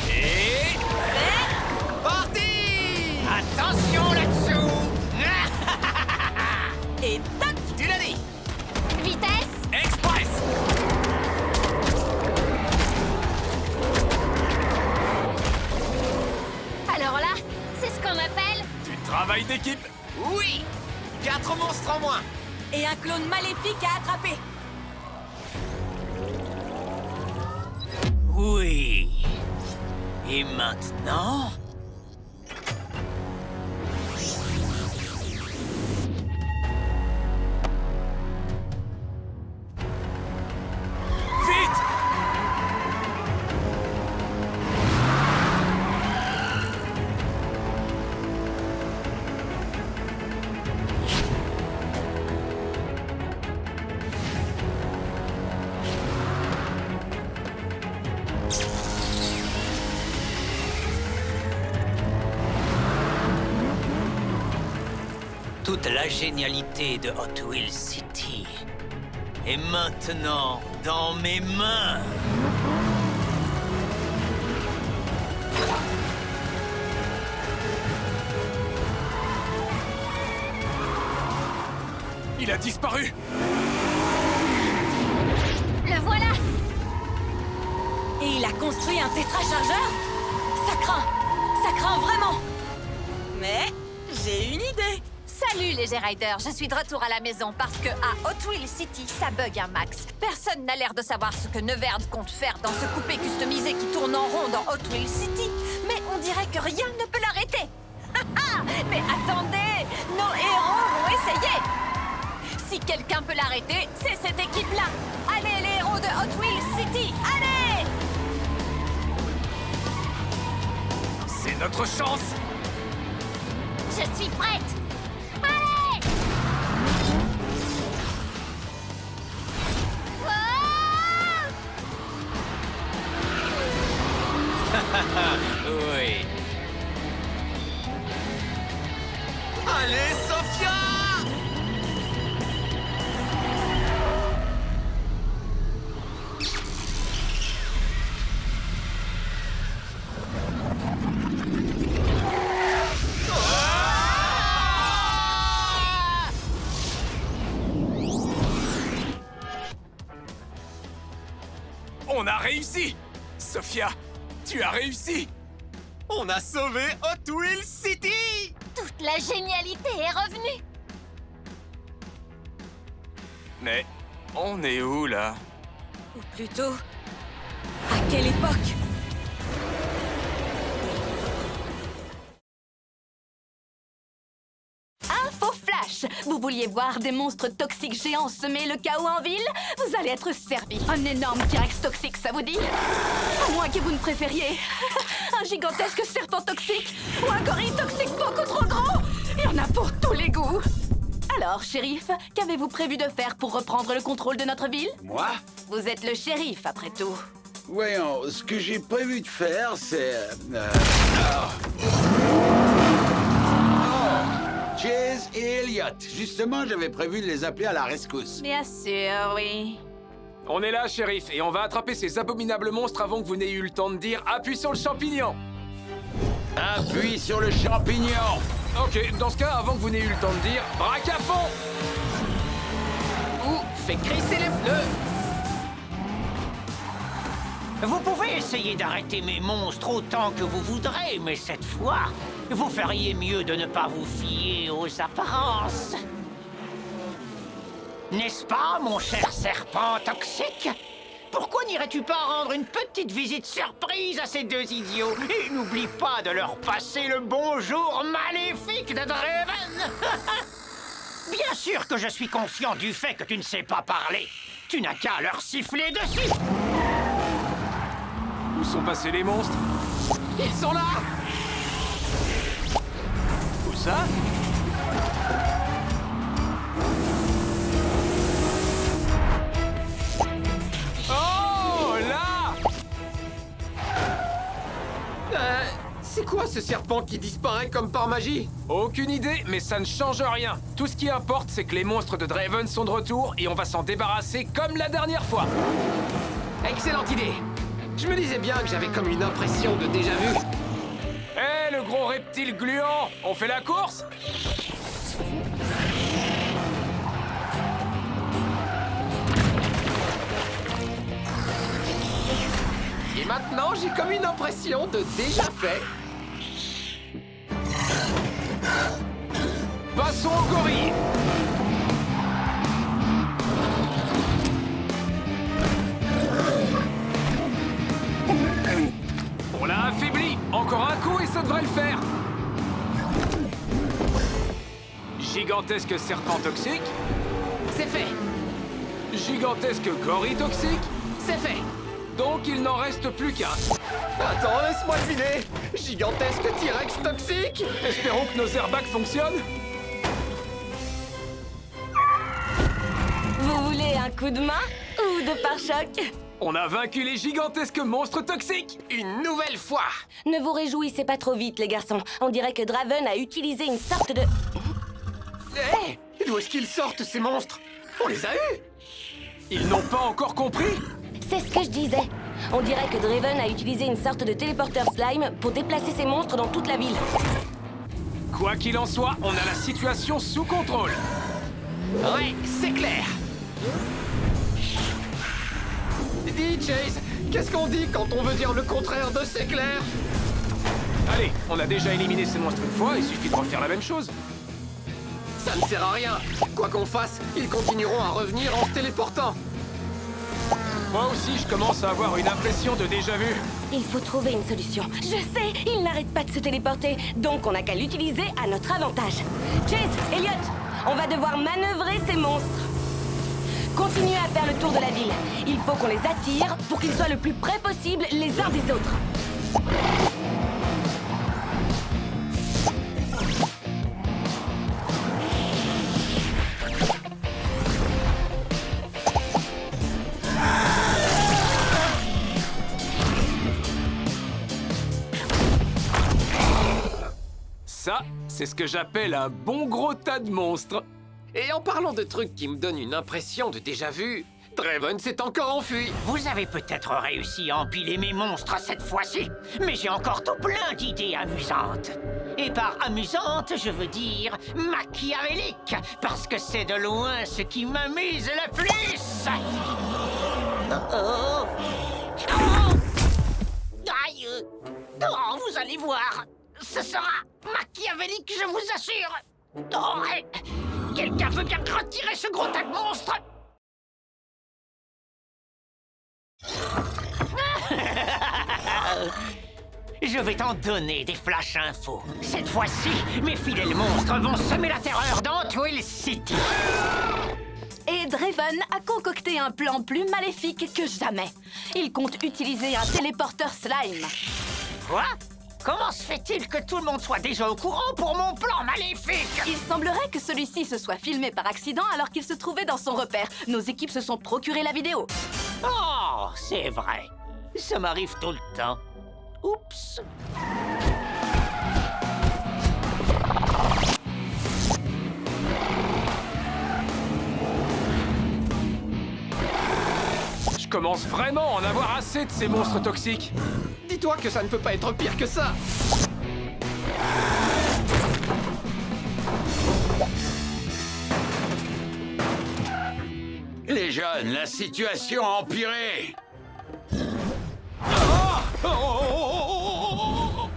S2: Et...
S3: C'est
S1: Parti.
S6: Attention là-dessous.
S3: et tac.
S1: Tu l'as dit.
S4: Vitesse?
S2: Express!
S4: Alors là, c'est ce qu'on appelle...
S2: Du travail d'équipe!
S1: Oui. 4 monstres en moins.
S3: Et un clone maléfique à attraper.
S6: Oui. Et maintenant?
S2: Vite!
S6: Toute la génialité de Hot Wheels City est maintenant dans mes mains.
S2: Il a disparu!
S4: Le voilà!
S3: Et il a construit un tétrachargeur? Ça craint vraiment. Mais j'ai une idée.
S8: Salut les G-Riders, je suis de retour à la maison parce que à Hot Wheels City, ça bug un max. Personne n'a l'air de savoir ce que Neverd compte faire dans ce coupé customisé qui tourne en rond dans Hot Wheels City. Mais on dirait que rien ne peut l'arrêter. Mais attendez, nos héros vont essayer. Si quelqu'un peut l'arrêter, c'est cette équipe-là. Allez les héros de Hot Wheels City, allez!
S2: C'est notre chance!
S4: Je suis prête! Allez! Wow!
S5: Allez, Sophia!
S2: On a réussi! Sophia, tu as réussi!
S5: On a sauvé Hot Wheels City!
S4: Toute la génialité est revenue.
S2: Mais on est où, là?
S3: Ou plutôt, à quelle époque?
S8: Info flash! Vous vouliez voir des monstres toxiques géants semer le chaos en ville? Vous allez être servi. Un énorme T-Rex toxique, ça vous dit? À moins que vous ne préfériez un gigantesque serpent toxique ou un gorille toxique beaucoup trop gros. Il y en a pour tous les goûts. Alors, shérif, qu'avez-vous prévu de faire pour reprendre le contrôle de notre ville?
S10: Moi?
S8: Vous êtes le shérif, après tout.
S10: Voyons, ce que j'ai prévu de faire, c'est... Chase et Elliot. Justement, j'avais prévu de les appeler à la rescousse.
S8: Bien sûr, oui.
S2: On est là, shérif, et on va attraper ces abominables monstres avant que vous n'ayez eu le temps de dire « Appuie sur le champignon !»
S10: Appuie sur le champignon!
S2: Ok, dans ce cas, avant que vous n'ayez eu le temps de dire « Braque à fond !»
S1: Ou fais crisser les pneus.
S6: Vous pouvez essayer d'arrêter mes monstres autant que vous voudrez, mais cette fois, vous feriez mieux de ne pas vous fier aux apparences. N'est-ce pas, mon cher serpent toxique? Pourquoi n'irais-tu pas rendre une petite visite surprise à ces deux idiots? Et n'oublie pas de leur passer le bonjour maléfique de Draven. Bien sûr que je suis conscient du fait que tu ne sais pas parler. Tu n'as qu'à leur siffler dessus.
S2: Où sont passés les monstres?
S1: Ils sont là.
S2: Où ça? Oh, là!
S1: C'est quoi ce serpent qui disparaît comme par magie?
S2: Aucune idée, mais ça ne change rien. Tout ce qui importe, c'est que les monstres de Draven sont de retour et on va s'en débarrasser comme la dernière fois.
S1: Excellente idée. Je me disais bien que j'avais comme une impression de déjà-vu.
S2: Hé, le gros reptile gluant, on fait la course?
S1: Et maintenant, j'ai comme une impression de déjà fait.
S2: Passons au gorille. On l'a affaibli. Encore un coup et ça devrait le faire. Gigantesque serpent toxique.
S1: C'est fait.
S2: Gigantesque gorille toxique.
S1: C'est fait.
S2: Donc il n'en reste plus qu'un.
S1: Attends, laisse-moi deviner. Gigantesque T-Rex toxique.
S2: Espérons que nos airbags fonctionnent.
S3: Vous voulez un coup de main ou de pare-choc?
S2: On a vaincu les gigantesques monstres toxiques.
S1: Une nouvelle fois.
S3: Ne vous réjouissez pas trop vite, les garçons. On dirait que Draven a utilisé une sorte de...
S1: Hé, d'où est-ce qu'ils sortent ces monstres? On les a eus.
S2: Ils n'ont pas encore compris.
S3: C'est ce que je disais. On dirait que Draven a utilisé une sorte de téléporteur slime pour déplacer ces monstres dans toute la ville.
S2: Quoi qu'il en soit, on a la situation sous contrôle.
S1: Ouais, c'est clair. Dis, Chase, qu'est-ce qu'on dit quand on veut dire le contraire de c'est clair?
S2: Allez, on a déjà éliminé ces monstres une fois, il suffit de refaire la même chose.
S1: Ça ne sert à rien. Quoi qu'on fasse, ils continueront à revenir en se téléportant.
S2: Moi aussi, je commence à avoir une impression de déjà-vu.
S3: Il faut trouver une solution. Je sais, il n'arrête pas de se téléporter, donc on n'a qu'à l'utiliser à notre avantage. Chase, Elliot, on va devoir manœuvrer ces monstres. Continuez à faire le tour de la ville. Il faut qu'on les attire pour qu'ils soient le plus près possible les uns des autres.
S2: Ça, C'est ce que j'appelle un bon gros tas de monstres.
S1: Et en parlant de trucs qui me donnent une impression de déjà-vu, Draven s'est encore enfui.
S6: Vous avez peut-être réussi à empiler mes monstres cette fois-ci, mais j'ai encore tout plein d'idées amusantes. Et par amusante, je veux dire machiavélique, parce que c'est de loin ce qui m'amuse le plus. Oh. Aïe. Oh, vous allez voir, ce sera machiavélique, je vous assure. Oh, quelqu'un veut bien retirer ce gros tas de monstres? Je vais t'en donner des flash infos. Cette fois-ci, mes fidèles monstres vont semer la terreur dans Twill City.
S3: Et Draven a concocté un plan plus maléfique que jamais. Il compte utiliser un téléporteur slime.
S6: Quoi? Comment se fait-il que tout le monde soit déjà au courant pour mon plan maléfique?
S3: Il semblerait que celui-ci se soit filmé par accident alors qu'il se trouvait dans son repère. Nos équipes se sont procuré la vidéo.
S6: Oh, c'est vrai. Ça m'arrive tout le temps. Oups.
S2: Je commence vraiment à en avoir assez de ces monstres toxiques.
S1: Dis-toi que ça ne peut pas être pire que ça.
S10: Les jeunes, la situation a empiré.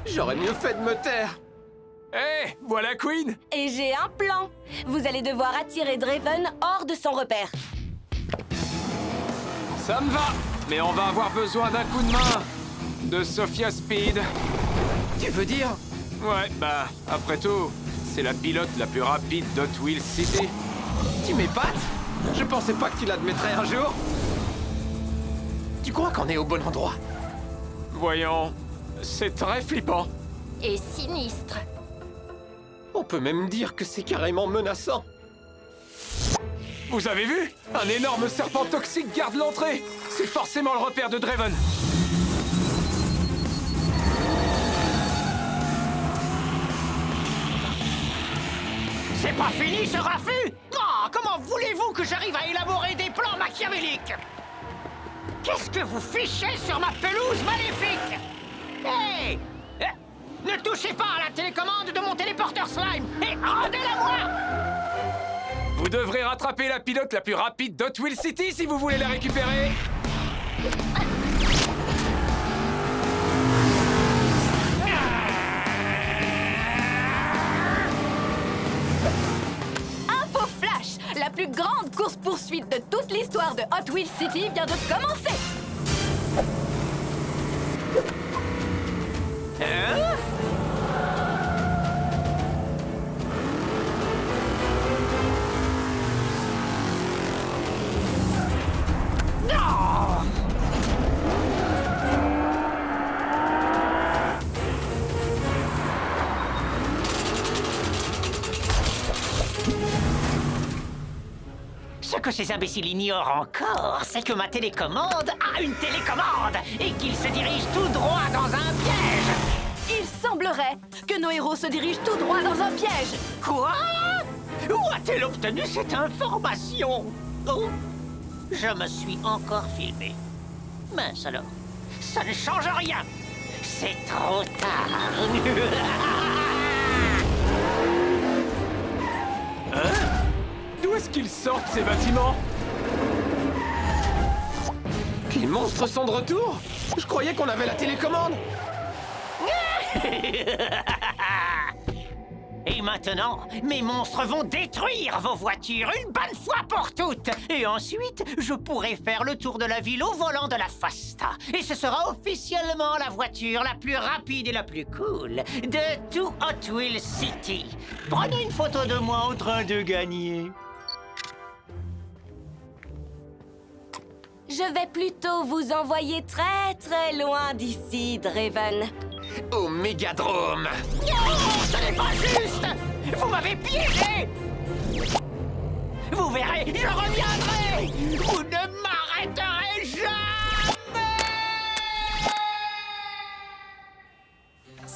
S1: J'aurais mieux fait de me taire.
S2: Hé, voilà Queen.
S3: Et j'ai un plan. Vous allez devoir attirer Draven hors de son repère.
S2: Ça me va. Mais on va avoir besoin d'un coup de main. De Sophia Speed.
S1: Tu veux dire?
S2: Ouais, bah, après tout, c'est la pilote la plus rapide d'Hot Wheels City.
S1: Tu m'épates? Je pensais pas que tu l'admettrais un jour. Tu crois qu'on est au bon endroit?
S2: Voyons, c'est très flippant.
S4: Et sinistre.
S1: On peut même dire que c'est carrément menaçant.
S2: Vous avez vu? Un énorme serpent toxique garde l'entrée. C'est forcément le repère de Draven.
S6: C'est pas fini ce raffut! Oh, comment voulez-vous que j'arrive à élaborer des plans machiavéliques? Qu'est-ce que vous fichez sur ma pelouse maléfique? Hey! Ne touchez pas à la télécommande de mon téléporteur slime et rendez-la-moi!
S2: Vous devrez rattraper la pilote la plus rapide d'Hot Wheels City si vous voulez la récupérer.
S3: Info flash! La plus grande course-poursuite de toute l'histoire de Hot Wheels City vient de commencer!
S6: Ce que ces imbéciles ignorent encore, c'est que ma télécommande a une télécommande et qu'il se dirige tout droit dans un piège.
S3: Il semblerait que nos héros se dirigent tout droit dans un piège.
S6: Quoi? Où a-t-elle obtenu cette information? Oh, je me suis encore filmé. Mince alors, ça ne change rien. C'est trop tard.
S2: D'où est-ce qu'ils sortent, ces bâtiments?
S1: Les monstres sont de retour? Je croyais qu'on avait la télécommande.
S6: Et maintenant, mes monstres vont détruire vos voitures une bonne fois pour toutes. Et ensuite, je pourrai faire le tour de la ville au volant de la Fasta. Et ce sera officiellement la voiture la plus rapide et la plus cool de tout Hot Wheels City. Prenez une photo de moi en train de gagner.
S3: Je vais plutôt vous envoyer très très loin d'ici, Draven.
S1: Au Mégadrome.
S6: Non, ce n'est pas juste! Vous m'avez piégé! Vous verrez, je reviendrai! Vous ne m'arrêterez jamais!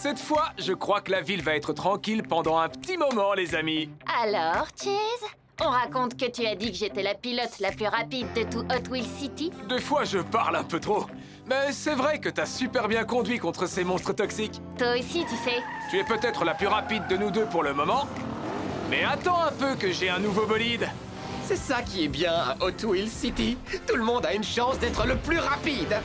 S2: Cette fois, je crois que la ville va être tranquille pendant un petit moment, les amis.
S4: Alors, Chase, on raconte que tu as dit que j'étais la pilote la plus rapide de tout Hot Wheels City?
S2: Des fois, je parle un peu trop. Mais c'est vrai que t'as super bien conduit contre ces monstres toxiques.
S4: Toi aussi, tu sais.
S2: Tu es peut-être la plus rapide de nous deux pour le moment. Mais attends un peu que j'ai un nouveau bolide.
S1: C'est ça qui est bien à Hot Wheels City. Tout le monde a une chance d'être le plus rapide.